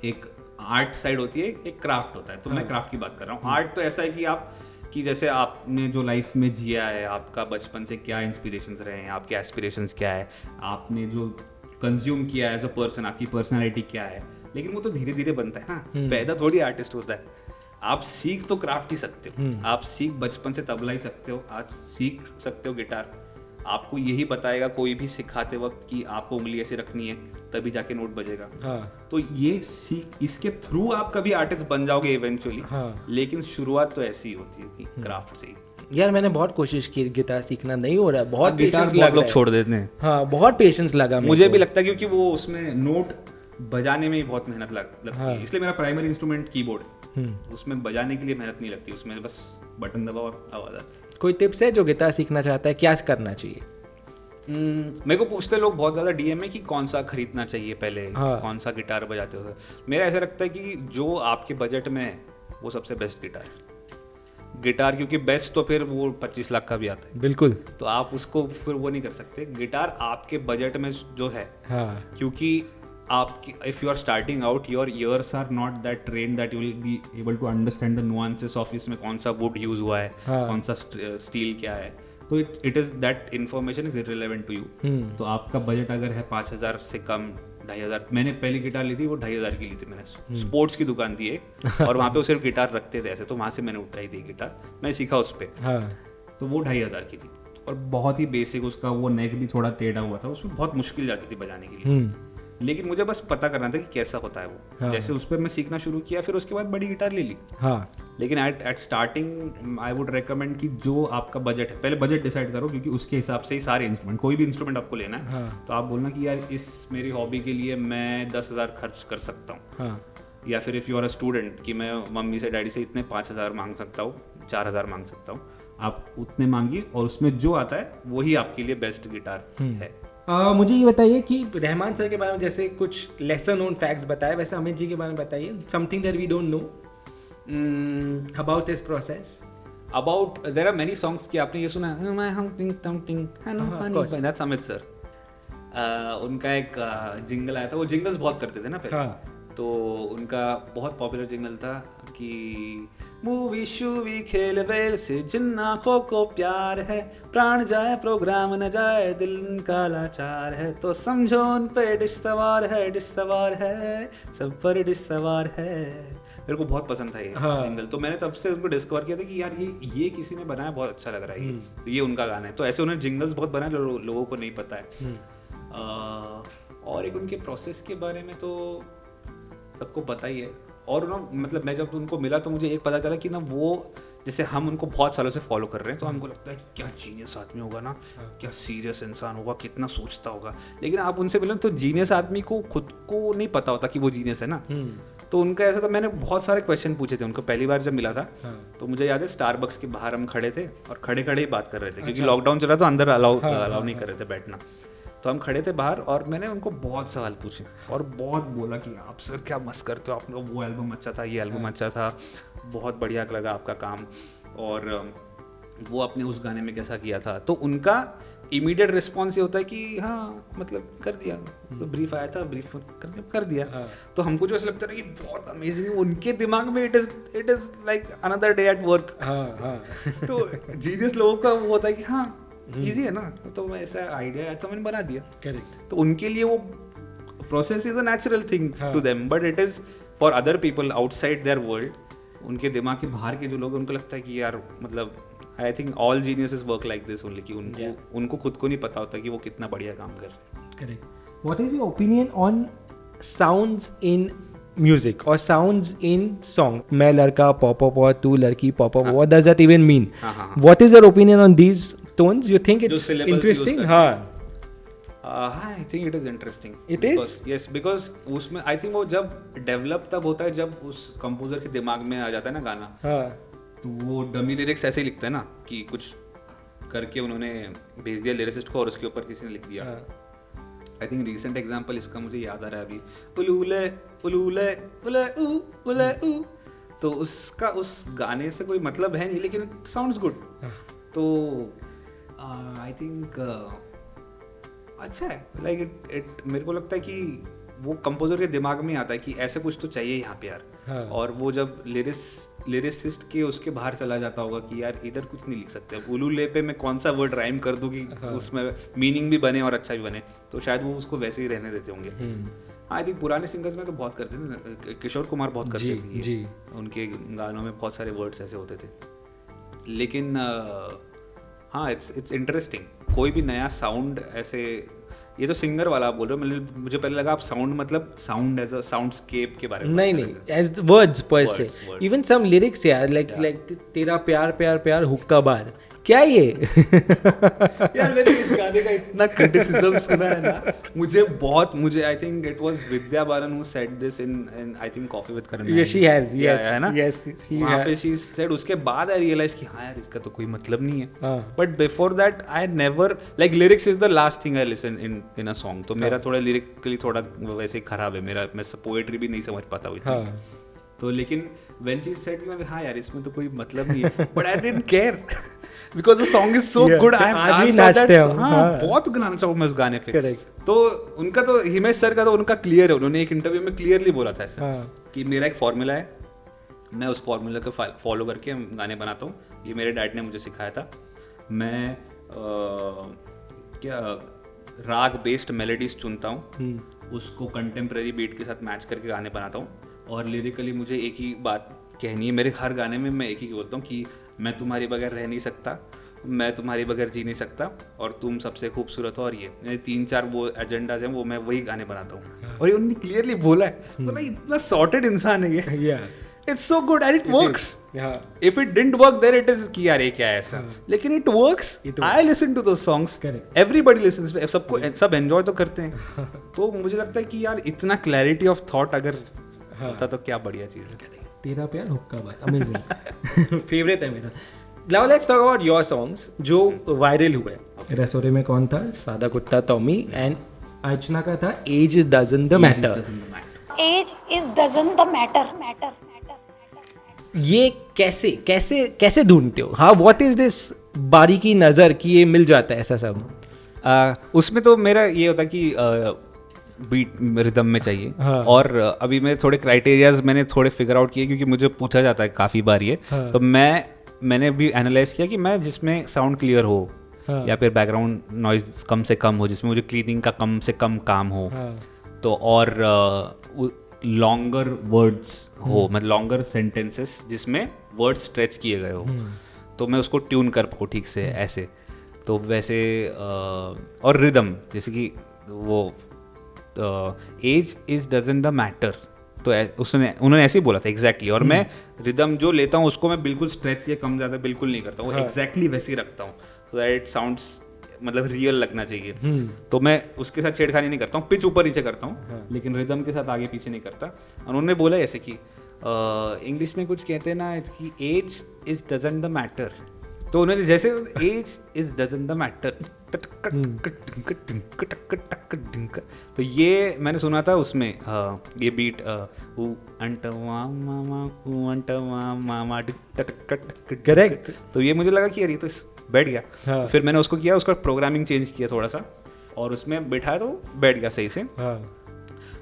एक आर्ट साइड होती है, एक क्राफ्ट होता है। तो मैं क्राफ्ट की बात कर रहा हूँ। आर्ट तो ऐसा है कि जैसे आपने जो लाइफ में जिया है, आपका बचपन से क्या इंस्पिरेशंस रहे हैं, आपके एस्पिरेशंस क्या है, आपने जो कंज्यूम किया एज अ पर्सन, आपकी पर्सनालिटी क्या है, लेकिन वो तो धीरे धीरे बनता है ना, पैदा थोड़ी आर्टिस्ट होता है। आप सीख तो क्राफ्ट ही सकते हो, आप सीख बचपन से तबला ही सकते हो, आज सीख सकते हो गिटार। आपको यही बताएगा कोई भी सिखाते वक्त कि आपको उंगली ऐसे रखनी है तभी जाके नोट बजेगा। तो ये सीख, इसके थ्रू आप कभी आर्टिस्ट बन जाओगे इवेंचुअली। लेकिन शुरुआत तो ऐसी ही होती है क्राफ्ट से। यार मैंने बहुत कोशिश की गिटार सीखना, नहीं हो रहा है, बहुत पेशेंस बहुत लोग छोड़ देते हैं। हाँ, बहुत पेशेंस लगा मुझे भी लगता है, क्योंकि वो उसमें नोट बजाने में ही बहुत मेहनत लगती है। इसलिए मेरा प्राइमरी इंस्ट्रूमेंट कीबोर्ड, उसमें बजाने के लिए मेहनत नहीं लगती, उसमें बस बटन दबाओ और आवाज आती है। कोई टिप्स है जो गिटार सीखना चाहता है क्या करना चाहिए? मेरे को पूछते लोग बहुत ज़्यादा डीएम में कि कौन सा खरीदना चाहिए पहले, कौन सा गिटार बजाते हो। मेरा ऐसा लगता है कि जो आपके बजट में है वो सबसे बेस्ट गिटार, क्योंकि बेस्ट तो फिर वो 25 लाख का भी आता है। बिल्कुल। तो आप उसको फिर वो नहीं कर सकते। गिटार आपके बजट में जो है, क्योंकि आपकी if you are starting out, your ears are not that train that you will be able to understand the nuances of इसमें कौन सा वुड यूज हुआ है, कौन सा स्टील क्या है। तो it is that information is irrelevant to you. तो आपका बजट अगर है 5,000 से कम, 2,500, मैंने पहली गिटार ली थी वो 2,500 की ली थी मैंने। स्पोर्ट्स की दुकान थी एक, और वहाँ पे वो सिर्फ गिटार रखते थे ऐसे, तो वहाँ से मैंने उठाई थी गिटार, मैं सीखा उस पर। तो वो 2,500 की थी और बहुत ही बेसिक, उसका वो नेक भी थोड़ा टेढ़ा हुआ था, उसमें बहुत मुश्किल जाती थी बजाने के लिए। लेकिन मुझे बस पता करना था कि कैसा होता है वो। जैसे उस पर मैं सीखना शुरू किया, फिर उसके बाद बड़ी गिटार ले ली। लेकिन at starting I would recommend कि जो आपका बजट है, पहले बजट डिसाइड करो, क्योंकि उसके हिसाब से ही सारे इंस्ट्रूमेंट, कोई भी इंस्ट्रूमेंट आपको लेना है तो आप बोलना कि यार इस मेरी हॉबी के लिए मैं 10,000 खर्च कर सकता हूँ। या फिर if you are a student कि मैं मम्मी से डैडी से इतने 5,000 मांग सकता हूँ, 4,000 मांग सकता हूँ, आप उतने मांगिए और उसमें जो आता है वही आपके लिए बेस्ट गिटार है। मुझे ये बताइए कि रहमान सर के बारे में जैसे कुछ लेसन नोन फैक्ट्स बताए, वैसे अमित जी के बारे में बताइए, something that we don't know about his process. About there are many songs कि आपने ये सुना मैं हम टिंग टंग टिंग दैट्स अमित सर। उनका एक जिंगल आया था, वो जिंगल्स बहुत करते थे ना पहले। तो उनका बहुत पॉपुलर जिंगल था कि मूवी शूवी खेल वेल से जिन आँखों को प्यार है, प्राण जाए प्रोग्राम न जाए दिल का लाचार है, तो समझो उन पे डिश सवार है सब पर डिश सवार है। मेरे को बहुत पसंद था ये जिंगल, तो मैंने तब से उनको डिस्कवर किया था कि यार ये किसी ने बनाया, बहुत अच्छा लग रहा है ये, तो ये उनका गाना है। तो ऐसे उन्होंने जिंगल्स बहुत बनाए, लोगों को नहीं पता है। और एक उनके प्रोसेस के बारे में तो सबको पता ही है। और ना मतलब मैं जब उनको मिला तो मुझे एक पता चला कि ना वो, जैसे हम उनको बहुत सालों से फॉलो कर रहे हैं तो हमको लगता है कि क्या जीनियस आदमी होगा ना, क्या सीरियस इंसान होगा, कितना सोचता होगा। लेकिन आप उनसे मिले तो जीनियस आदमी को खुद को नहीं पता होता कि वो जीनियस है ना। तो उनका ऐसा था, मैंने बहुत सारे क्वेश्चन पूछे थे उनको पहली बार जब मिला था। तो मुझे याद है स्टारबक्स के बाहर हम खड़े थे और खड़े खड़े ही बात कर रहे थे, क्योंकि लॉकडाउन चल रहा था, अंदर अलाउ नहीं कर रहे थे बैठना। तो हम खड़े थे बाहर और मैंने उनको बहुत सवाल पूछे और बहुत बोला कि आप सर क्या मस्त करते हो, आपने वो एल्बम अच्छा था, ये एल्बम अच्छा था, बहुत बढ़िया लगा आपका काम, और वो आपने उस गाने में कैसा किया था। तो उनका इमीडिएट रिस्पॉन्स ये होता है कि हाँ मतलब कर दिया, तो ब्रीफ आया था, ब्रीफ कर दिया। तो हमको जो ऐसा लगता है कि बहुत अमेजिंग है, उनके दिमाग में it is like another day at work. तो जीनियस लोगों का वो होता है कि हाँ इजी है ना, तो मैं ऐसा आइडिया आया तो मैंने बना दिया। करेक्ट। तो उनके लिए वो process is a natural thing to them, but it is for other people outside their world, उनके दिमाग के बाहर के जो लोग, उनको लगता है कि यार मतलब I think all geniuses work like this only, कि उनको खुद को नहीं पता होता कि वो कितना बढ़िया काम कर रहे हैं। Correct. What is your opinion on sounds in music और साउंड्स इन सॉन्ग? मैं लड़का पॉप, तू लड़की pop, what does that even mean? What is your opinion on these tones? You think it's interesting? I think it is interesting. It is? Yes, because उसमें I think वो जब develop तब होता है जब उस कंपोजर के दिमाग में आ जाता है ना गाना। तो वो डमी लिरिक्स ऐसे ही लिखता है ना कि कुछ करके उन्होंने भेज दिया लिरिसिस्ट को और उसके ऊपर किसी ने लिख दिया। I think recent example इसका मुझे याद आ रहा है अभी, उलूले उलूले उले ऊ उले ऊ, तो उसका उस गाने से कोई मतलब है नहीं, लेकिन it sounds good। तो आई थिंक अच्छा है, लाइक इट मेरे को लगता है कि वो कंपोजर के दिमाग में आता है कि ऐसे कुछ तो चाहिए यहाँ पे यार। और वो जब लिरिसिस्ट के उसके बाहर चला जाता होगा कि यार इधर कुछ नहीं लिख सकते, उलूले पे मैं कौन सा वर्ड राइम कर दूँ कि उसमें मीनिंग भी बने और अच्छा भी बने, तो शायद वो उसको वैसे ही रहने देते होंगे। आई थिंक पुराने सिंगर्स में तो बहुत करते थे ना, किशोर कुमार बहुत करते थे जी। उनके गानों में बहुत सारे वर्ड्स ऐसे होते थे। लेकिन हाँ, इट्स इंटरेस्टिंग, कोई भी नया साउंड ऐसे, ये तो सिंगर वाला आप बोल रहे हो, मुझे पहले लगा आप साउंड मतलब साउंड एज अ साउंडस्केप के बारे में। नहीं, एज वर्ड्स पर से, इवन सम लिरिक्स यार, लाइक तेरा प्यार प्यार प्यार हुक्का बार, क्या ये यार मैंने इस गाने का इतना क्रिटिसिज्म सुना है ना, मुझे I think it was Vidya Balan who said this in I think coffee with Karan. Yes, she has, yes, है ना, yes, वहाँ पे शी सेड, उसके बाद आई रियलाइज कि हाँ यार इसका तो कोई मतलब नहीं है। But before that I never like lyrics is the last thing I listen in a song. तो मेरा थोड़ा लिरिकली थोड़ा वैसे खराब है मेरा, मैं पोएट्री भी नहीं समझ पाता हूँ तो। लेकिन व्हेन शी सेड कि हाँ यार इसमें तो कोई मतलब नहीं है, but I didn't care because the song is so good. आज भी नाचते हैं। बहुत गाना चाहूँ मैं उस गाने पे। तो उनका तो हिमेश सर का तो उनका क्लियर है, उन्होंने एक इंटरव्यू में क्लियरली बोला था ऐसा कि मेरा एक फॉर्मूला है, मैं उस फॉर्मूला को फॉलो करके गाने बनाता हूँ, ये मेरे डैड ने मुझे सिखाया था। मैं क्या राग बेस्ड मेलोडीज चुनता हूँ, उसको कंटेम्प्रेरी बीट के साथ मैच करके गाने बनाता हूँ, और लिरिकली मुझे एक ही बात कहनी है, मेरे हर गाने में मैं एक ही बोलता हूँ कि मैं तुम्हारे बगैर रह नहीं सकता, मैं तुम्हारे बगैर जी नहीं सकता, और तुम सबसे खूबसूरत हो। और ये 3-4 वो एजेंडाज हैं, वो मैं वही गाने बनाता हूँ। और ये उन्होंने क्लियरली बोला है, मतलब इतना सॉर्टेड इंसान है ये। It's so good and it works. If it didn't work there it is कि यार ये क्या है ऐसा, लेकिन it works. I listen to those songs, everybody listens, सबको सब एंजॉय तो करते हैं। तो मुझे लगता है कि यार इतना क्लैरिटी ऑफ थॉट अगर होता तो क्या बढ़िया चीज़ है। तेरा प्यार हुक्का बार, अमेजिंग फेवरेट है मेरा। Now let's talk about your songs जो वायरल हुए। रसोरे में कौन था, सादा कुत्ता टॉमी, एंड अर्चना का था age doesn't the matter. Age is doesn't the matter. ये कैसे कैसे कैसे ढूंढते हो? हाँ, व्हाट इज दिस बारीकी नजर कि ये मिल जाता है ऐसा सब? उसमें तो मेरा ये होता कि बीट रिदम में चाहिए। और अभी मैं थोड़े क्राइटेरियाज मैंने थोड़े फिगर आउट किए, क्योंकि मुझे पूछा जाता है काफ़ी बार ये। तो मैंने भी एनालाइज किया कि मैं जिसमें साउंड क्लियर हो, या फिर बैकग्राउंड नॉइज कम से कम हो, जिसमें मुझे क्लीनिंग का कम से कम काम हो, तो और लॉन्गर वर्ड्स हो, मतलब लॉन्गर सेंटेंसेस जिसमें वर्ड्स स्ट्रेच किए गए हो, तो मैं उसको ट्यून कर पाऊँ ठीक से ऐसे। तो वैसे और रिदम, जैसे कि वो age is doesn't the matter, तो उन्होंने ऐसे ही बोला था एग्जैक्टली। और मैं रिदम जो लेता हूँ उसको मैं बिल्कुल स्ट्रेच या कम ज़्यादा बिल्कुल नहीं करता हूँ, एग्जैक्टली वैसे ही रखता हूँ, सो दैट इट साउंड्स मतलब रियल लगना चाहिए। तो मैं उसके साथ छेड़खानी नहीं करता हूँ, पिच ऊपर नीचे करता हूँ, लेकिन रिदम के साथ आगे पीछे नहीं करता। और उन्होंने बोला ऐसे कि इंग्लिश में कुछ कहते हैं ना कि age is doesn't the matter, तो उन्होंने जैसे age is doesn't the matter, तो ये मैंने सुना था उसमें ये बीट करेक्ट। तो ये मुझे लगा कि यार ये तो बैठ गया। तो फिर मैंने उसको किया, उसका प्रोग्रामिंग चेंज किया थोड़ा सा, और उसमें बैठाया तो बैठ गया सही से।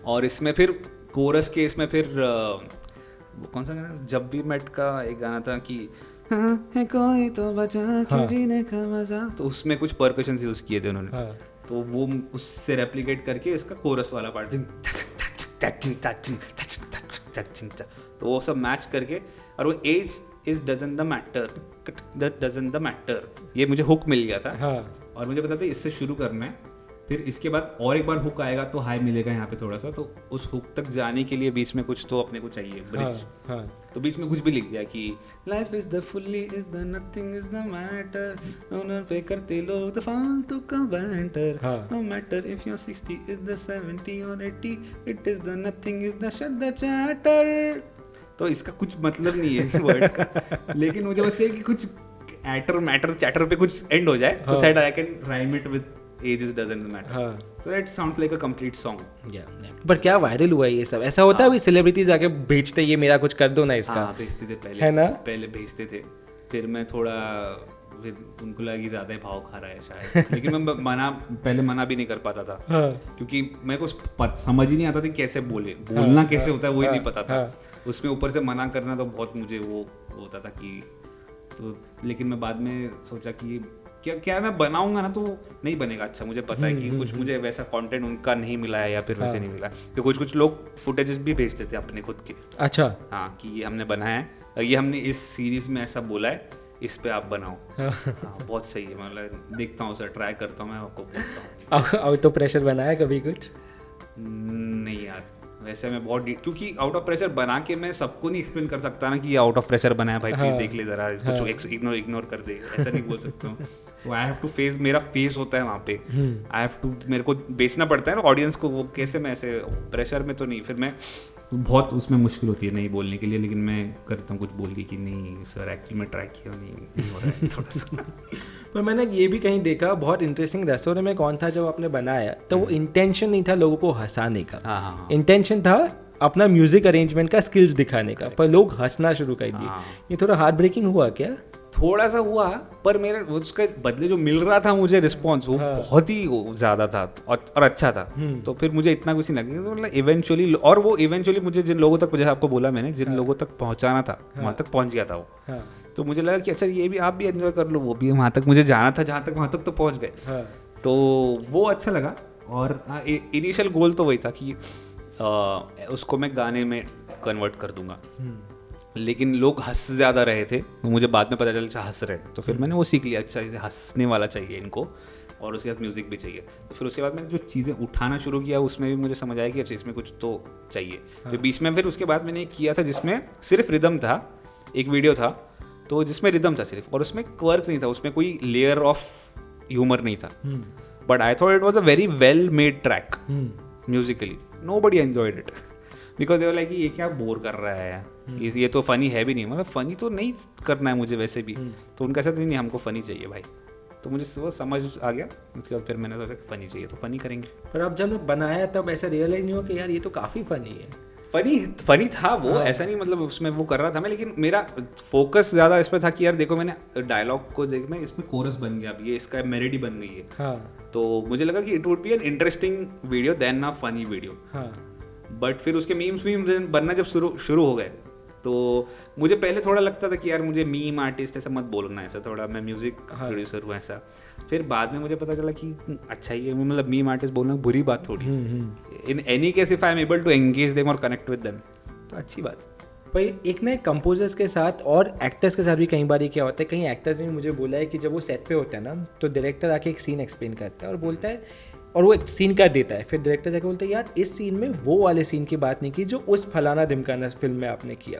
और इसमें फिर कोरस के इसमें फिर वो कौन सा गाना, जब भी मेट का एक गाना था कि है कोई तो बचा के जीने का मजा, तो उसमें कुछ परकशंस यूज किए थे उन्होंने। तो वो उससे रेप्लिकेट करके इसका कोरस वाला पार्ट, तो वो सब मैच करके, और वो age is doesn't the matter, ये मुझे हुक मिल गया था। और मुझे पता था इससे शुरू करना है, फिर इसके बाद और एक बार हुक आएगा तो हाई मिलेगा यहाँ पे थोड़ा सा, तो उस हुक तक जाने के लिए बीच में कुछ तो अपने को चाहिए ब्रिज। तो बीच में कुछ भी लिख दिया कि life is the fully is the nothing is the matter, owner पे करते लोग द फालतू का banter, no matter if your 60 is the 70 और 80, it is the nothing is the shut the chatter. तो इसका कुछ मतलब नहीं है वर्ड का, लेकिन मुझे बस चाहिए कि कुछ एटर मैटर चैटर पे कुछ एंड हो जाए, तो शायद I can rhyme it with ages doesn't matter, so that sounds like a complete song. पर क्या वायरल हुआ ये सब? ऐसा होता है अभी सेलिब्रिटीज आके भेजते ये मेरा कुछ कर दो ना इसका? हाँ, भेजते थे पहले, है ना? पहले भेजते थे, फिर मैं थोड़ा, फिर उनको लगा कि ज़्यादा ही भाव खा रहा है शायद, लेकिन मैं पहले मना भी नहीं कर पाता था, क्योंकि मेरे को समझ ही नहीं आता था कैसे बोलना कैसे होता है, वही नहीं पता था। उसमें ऊपर से मना करना तो बहुत मुझे वो होता था कि, तो लेकिन मैं बाद में सोचा कि क्या मैं बनाऊंगा ना तो नहीं बनेगा अच्छा, मुझे पता है कि कुछ मुझे वैसा कंटेंट उनका नहीं मिला है या फिर वैसे नहीं मिला, तो कुछ लोग फुटेजेस भी भेजते थे अपने खुद के। अच्छा। हाँ कि ये हमने बनाया है, ये हमने इस सीरीज में ऐसा बोला है, इस पे आप बनाओ। हाँ बहुत सही है, मतलब देखता हूँ सर, ट्राई करता हूँ, मैं आपको बोलता हूँ। आउट ऑफ प्रेशर बनाया कभी कुछ? नहीं यार, वैसे मैं बहुत क्योंकि आउट ऑफ प्रेशर बना के मैं सबको नहीं एक्सप्लेन कर सकता ना कि ये आउट ऑफ प्रेशर बना है भाई, प्लीज देख ले जरा, इसको इग्नोर कर दे, ऐसा नहीं बोल सकता हूँ। तो आई हैव टू फेस, मेरा फेस होता है वहाँ पे, आई हैव टू, मेरे को बेचना पड़ता है ना ऑडियंस को, वो कैसे मैं ऐसे प्रेशर में तो नहीं, फिर मैं बहुत उसमें मुश्किल होती है नहीं बोलने के लिए, लेकिन मैं करता हूँ कुछ बोल के कि नहीं सर एक्चुअली मैं ट्राई किया, नहीं हो रहा है थोड़ा सा। पर मैंने ये भी कहीं देखा, बहुत इंटरेस्टिंग, रसोरे में कौन था जब आपने बनाया, तो वो इंटेंशन नहीं था लोगों को हंसाने का, इंटेंशन था अपना म्यूजिक अरेंजमेंट का स्किल्स दिखाने का, पर लोग हंसना शुरू कर दिए। ये थोड़ा हार्ट ब्रेकिंग हुआ क्या? थोड़ा सा हुआ, पर मेरे उसके बदले जो मिल रहा था मुझे रिस्पॉन्स, वो बहुत ही ज़्यादा था और अच्छा था, तो फिर मुझे इतना कुछ नहीं लगा, मतलब इवेंचुअली, और वो इवेंचुअली मुझे जिन लोगों तक, जैसे आपको बोला मैंने, जिन लोगों तक पहुंचाना था वहाँ तक पहुंच गया था वो, तो मुझे लगा कि अच्छा ये भी आप भी एंजॉय कर लो, वो भी वहाँ तक मुझे जाना था, जहाँ तक वहाँ तक तो पहुँच गए, तो वो अच्छा लगा। और इनिशियल गोल तो वही था कि उसको मैं गाने में कन्वर्ट कर दूंगा, लेकिन लोग हंस ज़्यादा रहे थे, तो मुझे बाद में पता चला अच्छा हंस रहे, तो फिर मैंने वो सीख लिया, अच्छा इसे हंसने वाला चाहिए इनको, और उसके बाद म्यूज़िक भी चाहिए। तो फिर उसके बाद मैंने जो चीज़ें उठाना शुरू किया उसमें भी मुझे समझ आया कि अच्छा इसमें कुछ तो चाहिए। फिर बीच में फिर उसके बाद मैंने एक किया था जिसमें सिर्फ रिदम था, एक वीडियो था तो जिसमें रिदम था सिर्फ, और उसमें क्वर्क नहीं था, उसमें कोई लेयर ऑफ ह्यूमर नहीं था, but I thought it was a very well made track Musically, nobody enjoyed it because they were like ये क्या बोर कर रहा है, ये तो फनी है भी नहीं, मतलब फनी तो नहीं करना है मुझे वैसे भी, तो उनका ऐसा नहीं हमको फनी चाहिए भाई, तो मुझे वो समझ आ गया। उसके बाद फिर मैंने सोचा फनी चाहिए तो फनी करेंगे। पर अब जब बनाया तब ऐसा रियलाइज नहीं हुआ कि यार ये तो काफ़ी फनी है? फनी था वो, ऐसा नहीं मतलब उसमें वो कर रहा था मैं, लेकिन मेरा फोकस ज़्यादा इस पर था कि यार देखो मैंने डायलॉग को देख में इसमें कोरस बन गया, अब ये इसका मेलोडी बन गई है, तो मुझे लगा कि it would be an interesting video then a funny video. But फिर उसके मीम्स बनना जब शुरू हो गए, तो मुझे पहले थोड़ा लगता था कि यार मुझे मीम आर्टिस्ट ऐसा मत बोलना, ऐसा थोड़ा मैं म्यूजिक प्रोड्यूसर हूँ ऐसा, फिर बाद में मुझे पता चला कि अच्छा ही है, मतलब मीम आर्टिस्ट बोलना बुरी बात थोड़ी, in any case if I am able to engage them और कनेक्ट विद देम तो अच्छी बात। पर एक नए कंपोजर्स के साथ और एक्टर्स के साथ भी कई बार क्या होता है, कई एक्टर्स ने मुझे बोला है कि जब वो सेट पे होता है ना, तो डायरेक्टर आके एक सीन एक्सप्लेन करता है और बोलता है, और वो एक सीन कर देता है, फिर डायरेक्टर जाके बोलता है यार इस सीन में वो वाले सीन की बात नहीं की जो उस फलाना ढिमकाना फिल्म में आपने किया।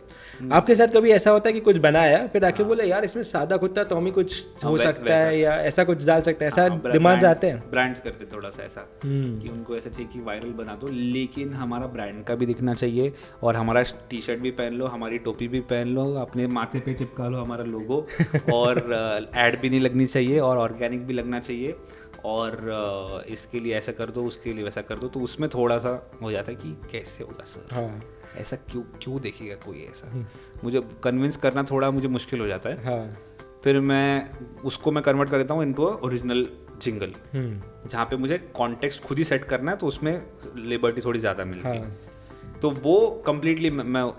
आपके साथ कभी ऐसा होता है कि कुछ बनाया फिर आके बोला यार इसमें सादा कुत्ता तो हमें कुछ हो सकता है या ऐसा कुछ डाल सकता है, ऐसा डिमांड्स आते हैं? ब्रांड्स करते थोड़ा सा ऐसा कि उनको ऐसा चाहिए कि वायरल बना दो, लेकिन हमारा ब्रांड का भी दिखना चाहिए, और हमारा टी शर्ट भी पहन लो, हमारी टोपी भी पहन लो, अपने माथे पे चिपका लो हमारा लोगो, और एड भी नहीं लगनी चाहिए, और ऑर्गेनिक भी लगना चाहिए, और इसके लिए ऐसा कर दो, उसके लिए वैसा कर दो, तो उसमें थोड़ा सा हो जाता है कि कैसे होगा सर, ऐसा क्यों देखेगा कोई ऐसा, मुझे कन्विंस करना थोड़ा मुझे मुश्किल हो जाता है। फिर मैं कन्वर्ट कर देता हूँ इनटू ओरिजिनल जिंगल, जहाँ पे मुझे कॉन्टेक्स्ट खुद ही सेट करना है, तो उसमें लिबर्टी थोड़ी ज़्यादा मिलती है, तो वो कम्प्लीटली मैं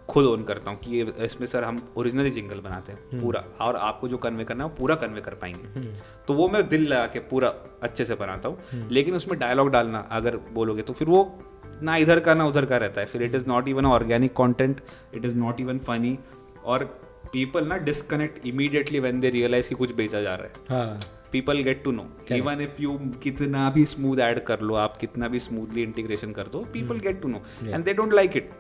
खुद ओन करता हूँ कि इसमें सर हम ओरिजिनली जिंगल बनाते हैं पूरा, और आपको जो कन्वे करना है वो पूरा कन्वे कर पाएंगे, तो वो मैं दिल लगा के पूरा अच्छे से बनाता हूँ। लेकिन उसमें डायलॉग डालना अगर बोलोगे तो फिर वो ना इधर का ना उधर का रहता है, फिर it is not even organic content, it is not even funny, और पीपल ना disconnect immediately when they realise कि कुछ बेचा जा रहा है। People get to know, even if you कितना भी स्मूथ ऐड कर लो, आप कितना भी स्मूथली इंटीग्रेशन कर दो, people get to know and they don't like it.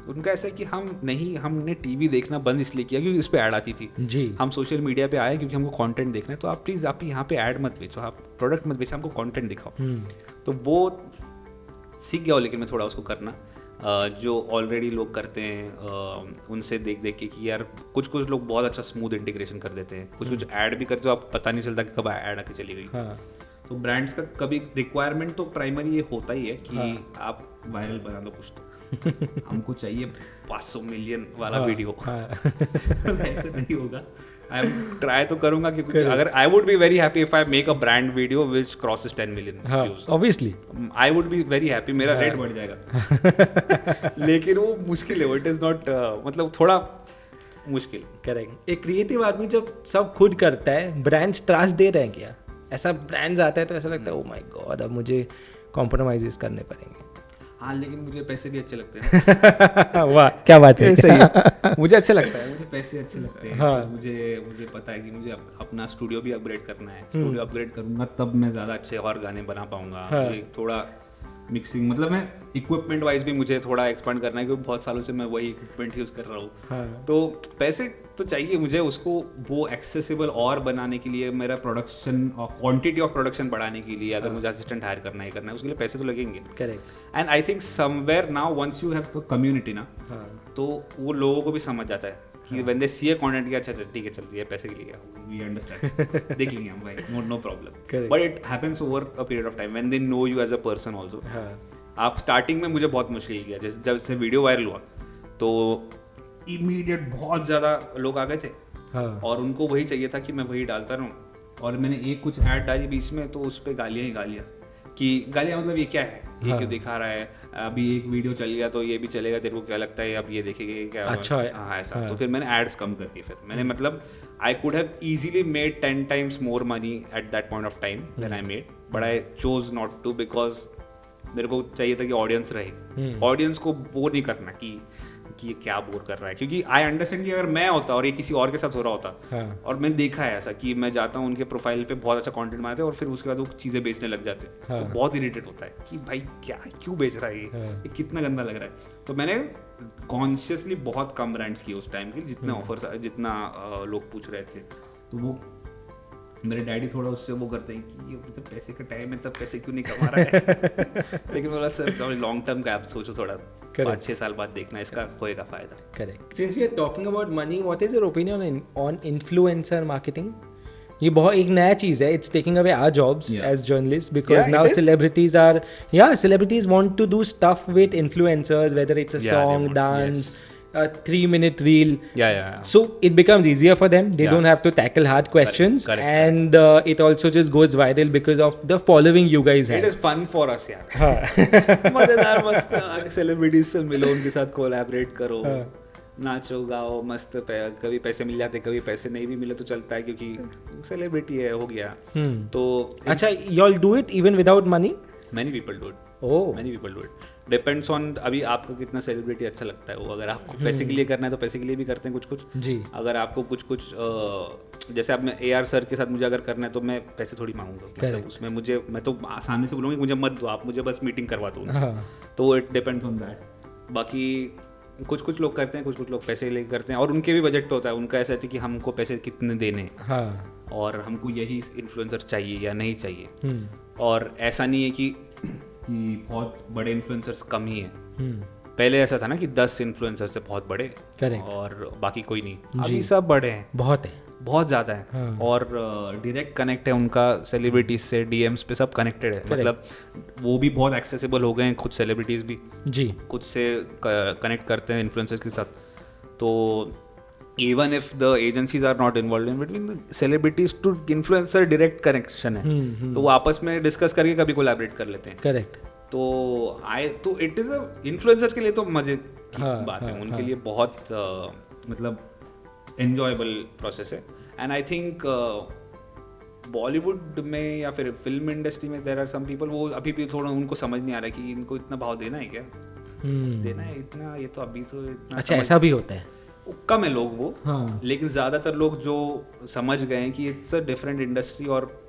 उनका ऐसा है कि हमने टीवी देखना बंद इसलिए किया क्योंकि इस पे ऐड आती थी जी, हम सोशल मीडिया पे आए क्योंकि हमको कंटेंट देखना है, तो आप प्लीज़ आप यहाँ पे ऐड मत बेचो, आप प्रोडक्ट मत बेचो, हमको कंटेंट दिखाओ। तो वो सीख गया हो, लेकिन मैं थोड़ा उसको करना जो ऑलरेडी लोग करते हैं उनसे देख देख के कि यार कुछ लोग बहुत अच्छा स्मूथ इंटीग्रेशन कर देते हैं, कुछ ऐड भी करते हो, आप पता नहीं चलता कि कब ऐड आके चली गई। तो ब्रांड्स का कभी रिक्वायरमेंट तो प्राइमरी ये होता ही है कि आप वायरल बना दो कुछ, तो हमको चाहिए 500 मिलियन वाला वीडियो, ऐसे नहीं होगा। आई ट्राई तो करूंगा क्योंकि अगर I would be very happy if I make a brand video which crosses 10 million views, obviously I would be very happy, मेरा रेट बढ़ जाएगा। लेकिन वो मुश्किल है, इट इज नॉट मतलब थोड़ा मुश्किल। करेक्ट। एक क्रिएटिव आदमी जब सब खुद करता है, ब्रांड्स त्रास दे रहे हैं क्या? ऐसा ब्रांड्स आता है तो ऐसा लगता है ओ माय गॉड अब मुझे कॉम्प्रोमाइजेस करने पड़ेंगे। हाँ लेकिन मुझे पैसे भी अच्छे लगते हैं। वाह क्या बात है। सही है। मुझे अच्छा लगता है, मुझे पैसे अच्छे लगते हैं। हाँ। मुझे पता है कि मुझे अपना स्टूडियो भी अपग्रेड करना है। स्टूडियो अपग्रेड करूंगा तब मैं ज़्यादा अच्छे और गाने बना पाऊंगा। मुझे थोड़ा मिक्सिंग मतलब मैं इक्विपमेंट वाइज भी मुझे थोड़ा एक्सपेंड करना है क्योंकि बहुत सालों से मैं वही इक्विपमेंट यूज़ कर रहा हूँ। हाँ। तो पैसे तो चाहिए मुझे, उसको वो एक्सेसिबल और बनाने के लिए, मेरा प्रोडक्शन और क्वांटिटी ऑफ प्रोडक्शन बढ़ाने के लिए अगर मुझे असिस्टेंट हायर करना है उसके लिए पैसे तो लगेंगे। Correct. And I think somewhere now once you have community ना, तो वो लोगों को भी समझ जाता है कि when they see a content कि अच्छा ठीक है चल ये पैसे के लिए we understand देख लेंगे हम भाई, no problem, but it happens over a period of time when they know you as a person also। आप स्टार्टिंग में मुझे बहुत मुश्किल किया, जैसे जब से वीडियो वायरल हुआ तो इमीडिएट बहुत ज़्यादा लोग आ गए थे। और उनको वही चाहिए था कि मैं वही डालता रहूँ, और मैंने एक कुछ ऐड डाली बीच में तो उस पर गालियाँ ही गालियाँ कि गालियाँ मतलब ये क्या है, ये क्यों दिखा रहा है, अभी एक वीडियो चल गया तो ये भी चलेगा, तेरे को क्या लगता है अब ये देखेंगे क्या? अच्छा है। हाँ ऐसा। तो फिर मैंने एड्स कम कर दी। फिर मैंने मतलब I could have easily made 10 times more money at that point of time than I made, but I chose not to because मेरे को चाहिए था कि ऑडियंस रहे। ऑडियंस को बोर नहीं करना कि ये क्या बोर कर रहा है, क्योंकि आई अंडरस्टैंड कि अगर मैं होता और ये किसी और के साथ हो रहा होता, और मैंने देखा है ऐसा कि मैं जाता हूँ उनके प्रोफाइल पे बहुत अच्छा कंटेंट बनाते हैं और फिर उसके बाद वो चीज़ें बेचने लग जाते हैं, तो बहुत इरिटेट होता है कि भाई क्या क्यों बेच रहा है ये कितना गंदा लग रहा है। तो मैंने कॉन्शियसली बहुत कम ब्रांड्स किए उस टाइम के, जितने ऑफर जितना लोग पूछ रहे थे। तो वो मेरे डैडी थोड़ा उससे वो करते हैं कि ये मतलब पैसे का टाइम है तब पैसे क्यों नहीं कमा रहा है लेकिन बोला सर लॉन्ग टर्म का आप सोचो, थोड़ा 5-6 साल बाद देखना इसका होएगा फायदा। Correct. Since we are talking about money, what is your opinion on influencer marketing? ये बहुत एक नया चीज़ है, it's taking away our jobs as journalist because now celebrities want to do stuff with influencers, whether it's a song, dance, a 3-minute reel. So it becomes easier for them. They don't have to tackle hard questions. Correct. And it also just goes viral because of the following you guys have. It is fun for us यार। मजेदार मस्त celebrities से मिलो, उनके साथ collaborate करो, नाचो गाओ मस्त, कभी पैसे मिल जाते कभी पैसे नहीं भी मिले तो चलता है क्योंकि सेलिब्रिटी है, हो गया। तो अच्छा, you all do it even without money? Many people do it. Many people do it. Depends on अभी आपको कितना सेलिब्रिटी अच्छा लगता है वो। अगर आपको पैसे के लिए करना है तो पैसे के लिए भी करते हैं कुछ जी। अगर आपको कुछ जैसे अब मैं AR सर के साथ मुझे अगर करना है तो मैं पैसे थोड़ी मांगूंगा, मतलब उसमें मैं तो सामने से बोलूँगी मुझे मत दो, आप मुझे बस मीटिंग करवा दो उनसे। तो इट डिपेंड्स ऑन दैट। बाकी कुछ लोग करते हैं, कुछ लोग पैसे लेके करते हैं और उनके भी बजट पे होता है। उनका ऐसा है कि हमको पैसे कितने देने और हमको यही इन्फ्लुएंसर चाहिए या नहीं चाहिए। और ऐसा नहीं है कि बहुत बड़े इन्फ्लुएंसर्स कम ही हैं। पहले ऐसा था ना कि 10 इन्फ्लुएंसर्स है बहुत बड़े और बाकी कोई नहीं, अभी सब बड़े हैं, बहुत ज़्यादा है। और डायरेक्ट कनेक्ट है उनका सेलिब्रिटीज से, DMs पे सब कनेक्टेड है। मतलब वो भी बहुत एक्सेसिबल हो गए हैं, खुद सेलिब्रिटीज़ भी जी खुद से कनेक्ट करते हैं इन्फ्लुएंसर्स के साथ। तो even if the agencies are not involved in between, the celebrities to influencer direct connection है। तो वो आपस में डिस्कस करके कभी कोलैबोरेट कर लेते हैं। करेक्ट। तो इट इज़ अ इन्फ्लुएंसर के लिए तो मजे की बात है, उनके लिए बहुत मतलब एन्जॉयबल प्रोसेस है। एंड आई थिंक बॉलीवुड में या फिर फिल्म इंडस्ट्री में देयर आर सम पीपल, वो अभी भी थोड़ा उनको समझ नहीं आ रहा है कि इनको इतना भाव देना है क्या, देना है इतना, ये तो अभी तो इतना। अच्छा, ऐसा भी होता है? कम है लोग वो, लेकिन ज़्यादातर लोग जो समझ गए हैं कि इट्स अ डिफरेंट इंडस्ट्री और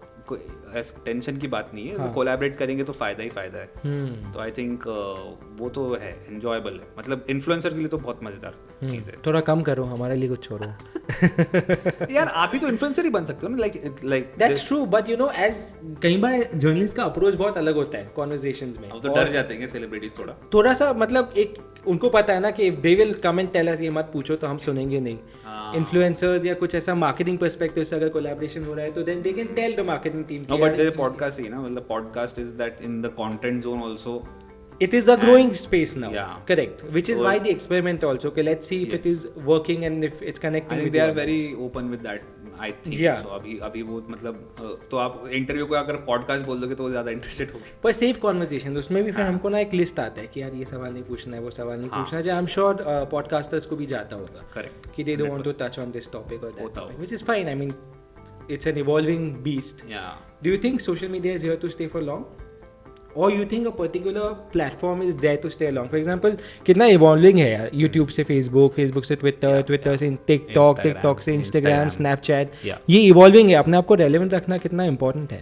टेंशन की बात नहीं है, वो कोलैबोरेट करेंगे तो फ़ायदा ही फ़ायदा है। तो आई थिंक वो तो है, एन्जॉयबल है, मतलब इन्फ्लुएंसर के लिए तो बहुत मज़ेदार चीज़ है। थोड़ा कम करो, हमारे लिए कुछ छोड़ो। यार आप भी तो इन्फ्लुएंसर ही बन सकते हो ना, like that's true, but you know as कई बार जर्नलिस्ट का अप्रोच बहुत अलग होता है कॉन्वर्सेशंस में। तो डर जाते हैं सेलिब्रिटीज थोड़ा सा, मतलब एक उनको पता है ना कि they will come and tell us ये मत पूछो तो हम सुनेंगे नहीं। इन्फ्लुएंसर्स या कुछ ऐसा मार्केटिंग पर्सपेक्टिव से अगर कोलैबोरेशन हो रहा है तो then they can tell the marketing team. No but the podcast ही ना, मतलब podcast is that in the content zone also it is a growing space now. Yeah, correct, which is why the experiment also, okay, let's see if it is working and if it's connecting with they are very open with that. I think Yeah. सो अभी वो मतलब तो आप interview को अगर podcast बोल दोगे तो वो ज़्यादा इंटरेस्टेड होगी. पर सेफ कॉन्वर्जेशन उसमें भी फिर हमको ना एक लिस्ट आता है कि यार ये सवाल नहीं पूछना है, वो सवाल नहीं पूछना है, जो आई एम श्योर पॉडकास्टर्स को भी जाता होगा. करेक्ट. कि they don't want to touch on this topic or that होता topic, होगा. which is fine. I mean, it's an evolving beast. या Do you think social media is here to stay for long? Or you think a particular platform is there to stay long? For example, कितना evolving है यार, YouTube से Facebook, Facebook से Twitter, Twitter से TikTok, TikTok से Instagram, Snapchat. Yeah. ये evolving है. अपने आप को relevant रखना कितना important है?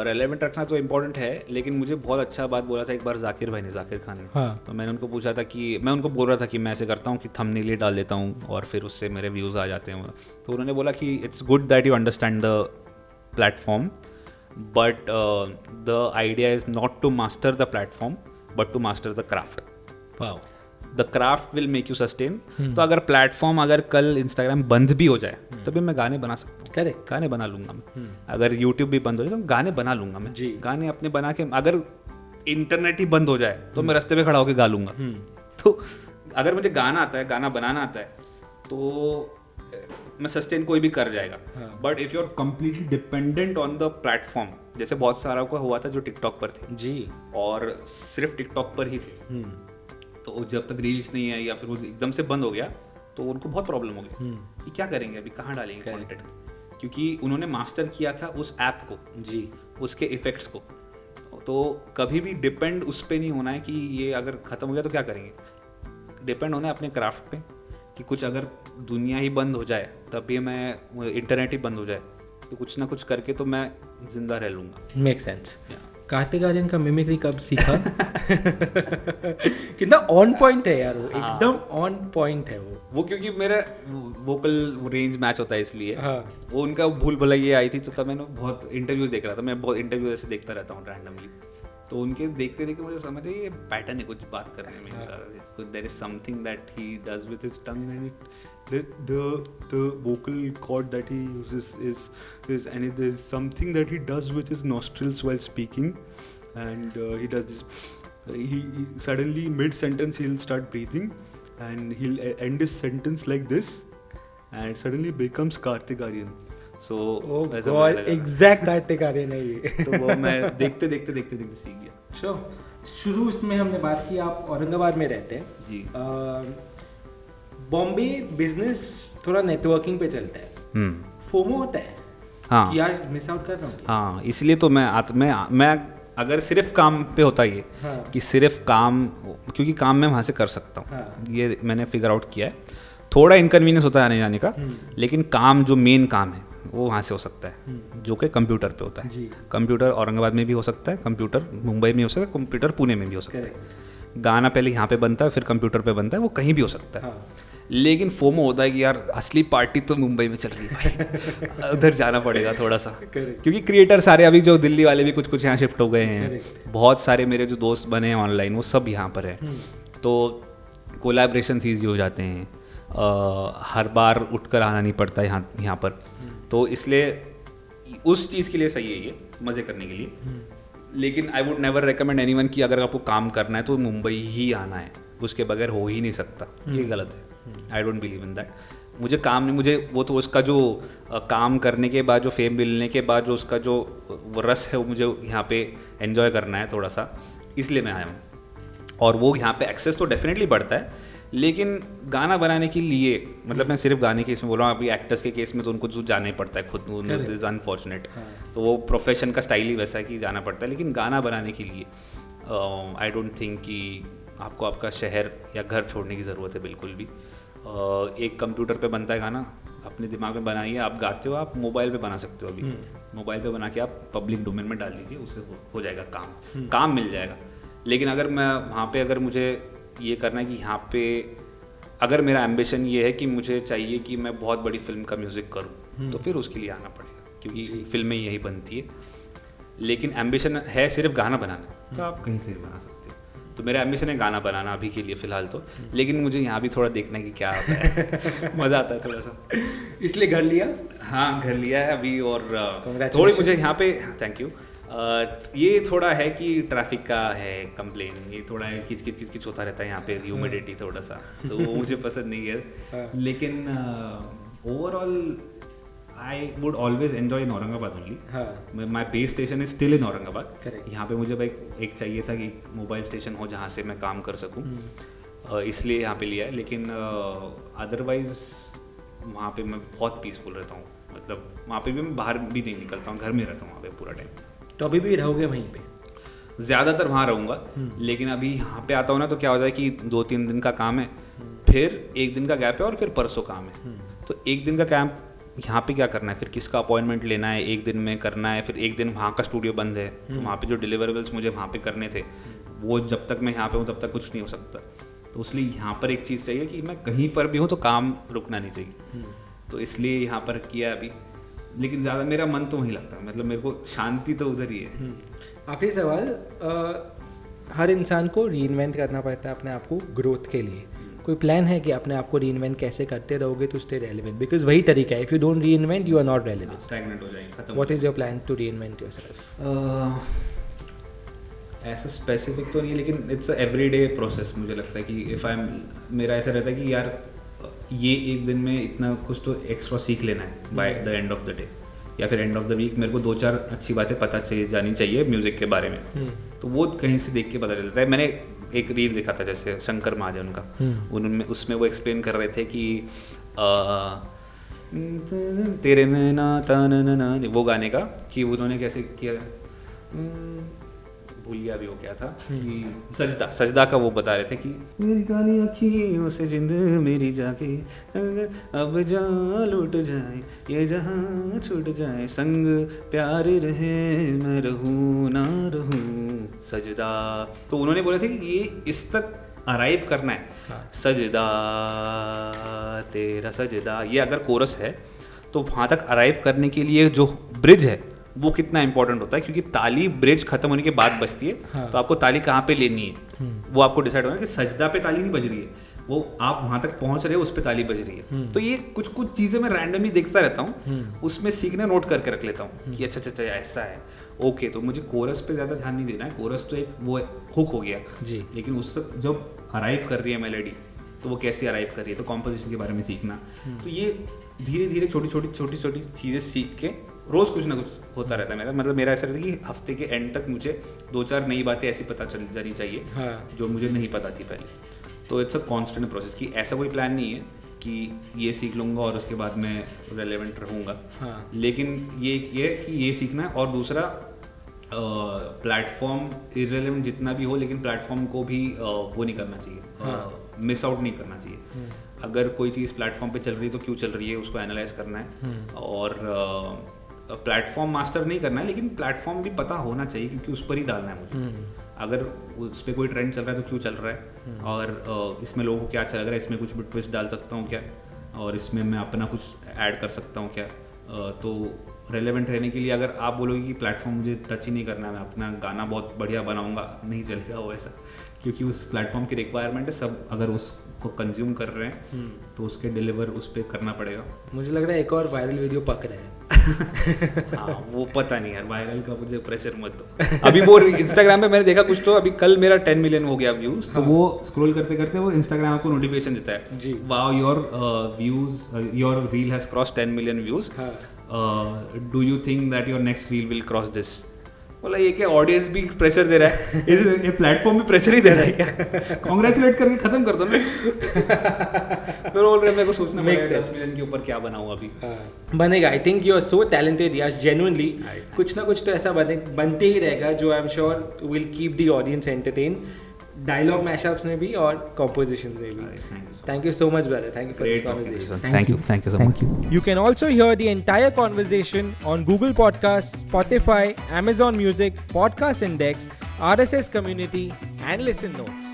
रेलेवेंट रखना तो इम्पोर्टेंट है, लेकिन मुझे बहुत अच्छा बात बोला था एक बार जाकिर भाई ने, जाकिर खान ने. हाँ. तो मैंने उनको पूछा था कि मैं उनको बोल रहा था कि मैं ऐसे करता हूँ कि थंबनेल ही डाल देता हूँ और फिर उससे मेरे व्यूज़ आ जाते हैं. तो उन्होंने बोला कि it's good that you understand the platform, but the idea is not to master the platform but to master the craft. Wow. The craft will make you sustain. तो अगर प्लेटफॉर्म अगर कल इंस्टाग्राम बंद भी हो जाए तभी मैं गाने बना सकता हूँ. Correct. गाने बना लूंगा मैं. अगर यूट्यूब भी बंद हो जाए तो गाने बना लूंगा मैं. जी. गाने अपने बना के, अगर इंटरनेट ही बंद हो जाए तो मैं रास्ते पे खड़ा होकर गा लूंगा. तो अगर मुझे गाना आता है, गाना बनाना आता है, तो मैं सस्टेन कोई भी कर जाएगा. But if you are completely dependent on the platform, जैसे बहुत सारा को हुआ था जो टिकटॉक पर थे जी. और सिर्फ टिकटॉक पर ही थे, तो जब तक रील्स नहीं है या फिर वो एकदम से बंद हो गया तो उनको बहुत प्रॉब्लम हो गई कि क्या करेंगे, अभी कहाँ डालेंगे कंटेंट, क्योंकि उन्होंने मास्टर किया था उस ऐप को जी, उसके इफेक्ट्स को. तो कभी भी डिपेंड उस पर नहीं होना है कि ये अगर ख़त्म हो गया तो क्या करेंगे. डिपेंड होना है अपने क्राफ्ट पे कि कुछ अगर दुनिया ही बंद हो जाए, तब भी मैं इंटरनेट ही बंद हो जाए तो कुछ ना कुछ करके तो मैं जिंदा रह लूँगा. Make sense. कार्तिक आर्यन का मिमिक्री कब सीखा? कितना ऑन पॉइंट है यार वो. एकदम ऑन पॉइंट है वो क्योंकि मेरा वोकल रेंज मैच होता है इसलिए. हाँ. वो उनका भूल भुलैया आई थी तो तब मैंने बहुत इंटरव्यूज देख रहा था. मैं बहुत इंटरव्यू ऐसे देखता रहता हूँ रैंडमली, तो उनके देखते देखते मुझे समझ आई ये पैटर्न है कुछ बात करने में. There is something that he does with his tongue and the vocal cord that he uses is and there is something that he does with his nostrils while speaking, and he does this. He suddenly mid sentence he'll start breathing and he'll end his sentence like this and it suddenly becomes Kartik Aaryan. So exact Kartik Aaryan है ये. तो वो मैं देखते देखते सीख गया. शुरू में हमने बात की, आप औरंगाबाद में रहते हैं जी. बॉम्बे बिजनेस थोड़ा नेटवर्किंग पे चलता है. फोमो होता है. हाँ. कि आज मिस आउट कर रहा हूँ. हाँ, इसलिए तो मैं अगर सिर्फ काम पे होता ये कि सिर्फ काम, क्योंकि काम मैं वहाँ से कर सकता हूँ. ये मैंने फिगर आउट किया है. थोड़ा इनकन्वीनियंस होता है आने जाने का, लेकिन काम जो मेन काम है वो वहाँ से हो सकता है, जो कि कंप्यूटर पे होता है. कंप्यूटर औरंगाबाद में भी हो सकता है, कंप्यूटर मुंबई में हो सकता है, कंप्यूटर पुणे में भी हो सकता है. गाना पहले यहाँ पे बनता है फिर कंप्यूटर पे बनता है, वो कहीं भी हो सकता है. लेकिन फोमो होता है कि यार असली पार्टी तो मुंबई में चल रही है, उधर जाना पड़ेगा थोड़ा सा. क्योंकि क्रिएटर सारे अभी जो दिल्ली वाले भी कुछ यहाँ शिफ्ट हो गए हैं. बहुत सारे मेरे जो दोस्त बने हैं ऑनलाइन वो सब यहाँ पर है. तो कोलैबोरेशन ईजी हो जाते हैं, हर बार उठकर आना नहीं पड़ता यहाँ पर. तो इसलिए उस चीज़ के लिए सही है ये, मज़े करने के लिए. लेकिन I would never recommend anyone कि अगर आपको काम करना है तो मुंबई ही आना है, उसके बगैर हो ही नहीं सकता. ये गलत है. I don't believe in that. मुझे काम नहीं, मुझे वो तो उसका जो काम करने के बाद जो फेम मिलने के बाद जो उसका जो रस है वो मुझे यहाँ पे एंजॉय करना है थोड़ा सा, इसलिए मैं आया हूँ. और वो यहाँ पे एक्सेस तो डेफिनेटली बढ़ता है, लेकिन गाना बनाने के लिए, मतलब मैं सिर्फ गाने के केस में बोल रहा हूँ. अभी एक्टर्स के केस में तो उनको जो जाना ही पड़ता है खुद, इज अनफॉर्चुनेट. तो वो प्रोफेशन का स्टाइल ही वैसा है कि जाना पड़ता है. लेकिन गाना बनाने के लिए आई डोंट थिंक कि आपको आपका शहर या घर छोड़ने की ज़रूरत है बिल्कुल भी. एक कंप्यूटर पे बनता है गाना, अपने दिमाग में बनाइए. आप गाते हो, आप मोबाइल पे बना सकते हो. अभी मोबाइल पे बना के आप पब्लिक डोमेन में डाल दीजिए, उससे हो जाएगा काम मिल जाएगा. लेकिन अगर मैं वहाँ पे, अगर मुझे ये करना है कि यहाँ पे अगर मेरा एम्बिशन ये है कि मुझे चाहिए कि मैं बहुत बड़ी फिल्म का म्यूज़िक करूँ, तो फिर उसके लिए आना पड़ेगा, क्योंकि फिल्में यही बनती है. लेकिन एम्बिशन है सिर्फ गाना बनाना, तो आप कहीं से भी बना सकते हो. तो मेरा एम्बिशन है गाना बनाना अभी के लिए फ़िलहाल तो. लेकिन मुझे यहाँ भी थोड़ा देखना है कि क्या आता है. मज़ा आता है थोड़ा सा, इसलिए घर लिया. हाँ, घर लिया है अभी. और थोड़ी मुझे यहाँ पे, थैंक यू, ये थोड़ा है कि ट्रैफिक का है कंप्लेन. ये थोड़ा है किच होता रहता है यहाँ पे, ह्यूमिडिटी थोड़ा सा, तो वो मुझे पसंद नहीं है. लेकिन overall I would always enjoy in Aurangabad only. हाँ. My base station is still in Aurangabad. Correct. यहाँ पे मुझे एक चाहिए था कि मोबाइल स्टेशन हो जहाँ से मैं काम कर सकूँ, इसलिए यहाँ पे लिया है. लेकिन अदरवाइज वहाँ पे मैं बहुत पीसफुल रहता हूँ. मतलब वहाँ पे भी मैं बाहर भी नहीं निकलता हूँ, घर में रहता हूँ वहाँ पे पूरा टाइम. तो अभी भी रहोगे वहीं पे? ज़्यादातर वहाँ रहूँगा, लेकिन अभी यहाँ पे आता हूँ ना तो क्या होता है कि 2-3 दिन का काम है, फिर 1 दिन का गैप है और फिर परसों काम है. तो 1 दिन का कैंप यहाँ पे क्या करना है, फिर किसका अपॉइंटमेंट लेना है, 1 दिन में करना है, फिर 1 दिन वहाँ का स्टूडियो बंद है, तो वहाँ पे जो डिलीवरेबल्स मुझे वहाँ पे करने थे वो जब तक मैं यहाँ पे हूँ तब तक कुछ नहीं हो सकता. तो इसलिए यहाँ पर एक चीज़ चाहिए कि मैं कहीं पर भी हूँ तो काम रुकना नहीं चाहिए. तो इसलिए यहाँ पर किया अभी. लेकिन ज़्यादा मेरा मन तो वहीं लगता है, मतलब मेरे को शांति तो उधर ही है. आखिरी सवाल, हर इंसान को रीइन्वेंट करना पड़ता है अपने आप को ग्रोथ के लिए. कोई प्लान है कि अपने आप को रीइन्वेंट कैसे करते रहोगे टू स्टे रेलेवेंट? बिकॉज वही तरीका है, if you don't reinvent you are not relevant. Stagnant हो जाएंगे, खत्म. What is your plan to reinvent yourself? ऐसा स्पेसिफिक तो नहीं है, लेकिन इट्स अ एवरीडे प्रोसेस. मुझे लगता है कि इफ़ आई एम, मेरा ऐसा रहता है कि यार ये 1 दिन में इतना कुछ तो एक्स्ट्रा सीख लेना है by the end of the day, या फिर एंड ऑफ द वीक मेरे को 2-4 अच्छी बातें पता चली जानी चाहिए म्यूज़िक के बारे में. तो वो कहीं से देख के पता चलता है. मैंने एक रील देखा था जैसे शंकर महाजन का, उन्होंने उसमें वो एक्सप्लेन कर रहे थे कि तेरे नैना ताना वो गाने का कि उन्होंने कैसे किया, भूल गया अभी वो क्या था, कि सजदा का वो बता रहे थे कि मेरी काली अखियों से जिंद मेरी जाके अब जा लूट जाए ये जहां छूट जाए संग प्यार रहे मैं रहूं ना रहूं सजदा. तो उन्होंने बोले थे कि ये इस तक अराइव करना है. हाँ. सजदा तेरा सजदा, ये अगर कोरस है तो वहाँ तक अराइव करने के लिए जो ब्रिज है वो कितना इंपॉर्टेंट होता है, क्योंकि ताली ब्रिज खत्म होने के बाद बजती है. हाँ. तो आपको ताली कहाँ पे लेनी है वो आपको डिसाइड होना है कि सजदा पे ताली नहीं बज रही है, वो आप वहाँ तक पहुँच रहे हो उस पे ताली बज रही है. तो ये कुछ चीज़ें मैं रैंडमली देखता रहता हूँ, उसमें सीखने नोट करके रख लेता हूँ कि अच्छा ऐसा है, ओके. तो मुझे कोरस पे ज़्यादा ध्यान नहीं देना है, कोरस तो एक वो हुक हो गया जी. लेकिन उस तक जब अराइव कर रही है मेलोडी तो वो कैसे अराइव कर रही है, तो कॉम्पोजिशन के बारे में सीखना. तो ये धीरे धीरे छोटी छोटी चीज़ें सीख के रोज़ कुछ ना कुछ होता रहता है मेरा. मतलब मेरा ऐसा रहता है कि हफ्ते के एंड तक मुझे 2-4 नई बातें ऐसी पता चल जानी चाहिए. हाँ. जो मुझे नहीं पता थी पहले. तो इट्स अ कॉन्स्टेंट प्रोसेस, कि ऐसा कोई प्लान नहीं है कि ये सीख लूँगा और उसके बाद मैं रेलेवेंट रहूँगा. हाँ. लेकिन ये कि ये सीखना है. और दूसरा प्लेटफॉर्म इररिलेवेंट जितना भी हो, लेकिन प्लेटफॉर्म को भी वो नहीं करना चाहिए. हाँ. मिस आउट नहीं करना चाहिए. अगर कोई चीज़ प्लेटफॉर्म पे चल रही है तो क्यों चल रही है उसको एनालाइज करना है. और प्लेटफॉर्म मास्टर नहीं करना है, लेकिन प्लेटफॉर्म भी पता होना चाहिए क्योंकि उस पर ही डालना है मुझे. अगर उस पर कोई ट्रेंड चल रहा है तो क्यों चल रहा है, और इसमें लोगों को क्या अच्छा लग रहा है, इसमें कुछ ट्विस्ट डाल सकता हूँ क्या, और इसमें मैं अपना कुछ ऐड कर सकता हूँ क्या. तो रेलेवेंट रहने के लिए अगर आप बोलोगे कि प्लेटफॉर्म मुझे टच ही नहीं करना है, मैं अपना गाना बहुत बढ़िया बनाऊंगा, नहीं चलेगा वो ऐसा, क्योंकि उस प्लेटफॉर्म की रिक्वायरमेंट है. सब अगर उसको कंज्यूम कर रहे हैं तो उसके डिलीवर उस पर करना पड़ेगा. मुझे लग रहा है एक और वायरल वीडियो पक रहा है. हाँ, वो पता नहीं यार, वायरल का मुझे प्रेशर मत दो. अभी वो इंस्टाग्राम पे मैंने देखा कुछ, तो अभी कल मेरा 10 मिलियन हो गया व्यूज. तो वो स्क्रॉल करते करते वो इंस्टाग्राम आपको नोटिफिकेशन देता है जी, wow your views, your reel has cross 10 million views, do you think that your next reel will cross this. बोला ये क्या ऑडियंस भी प्रेशर दे रहा है, ये प्लेटफॉर्म भी प्रेशर ही दे रहा है क्या. कांग्रेचुलेट करके खत्म कर दो ना. फिर बोल रहे मेरे को सोचना पड़ेगा 10 मिलियन के ऊपर क्या बनाऊं अभी. बनेगा. I think you are so talented यार, जेन्युइनली. कुछ ना कुछ तो ऐसा बनते ही रहेगा जो I am sure will keep the audience entertain, dialogue mashups में भी और कॉम्पोजिशंस में भी. Thank you so much, brother. Thank you for this conversation. Thank you so much. You can also hear the entire conversation on Google Podcasts, Spotify, Amazon Music, Podcast Index, RSS Community, and Listen Notes.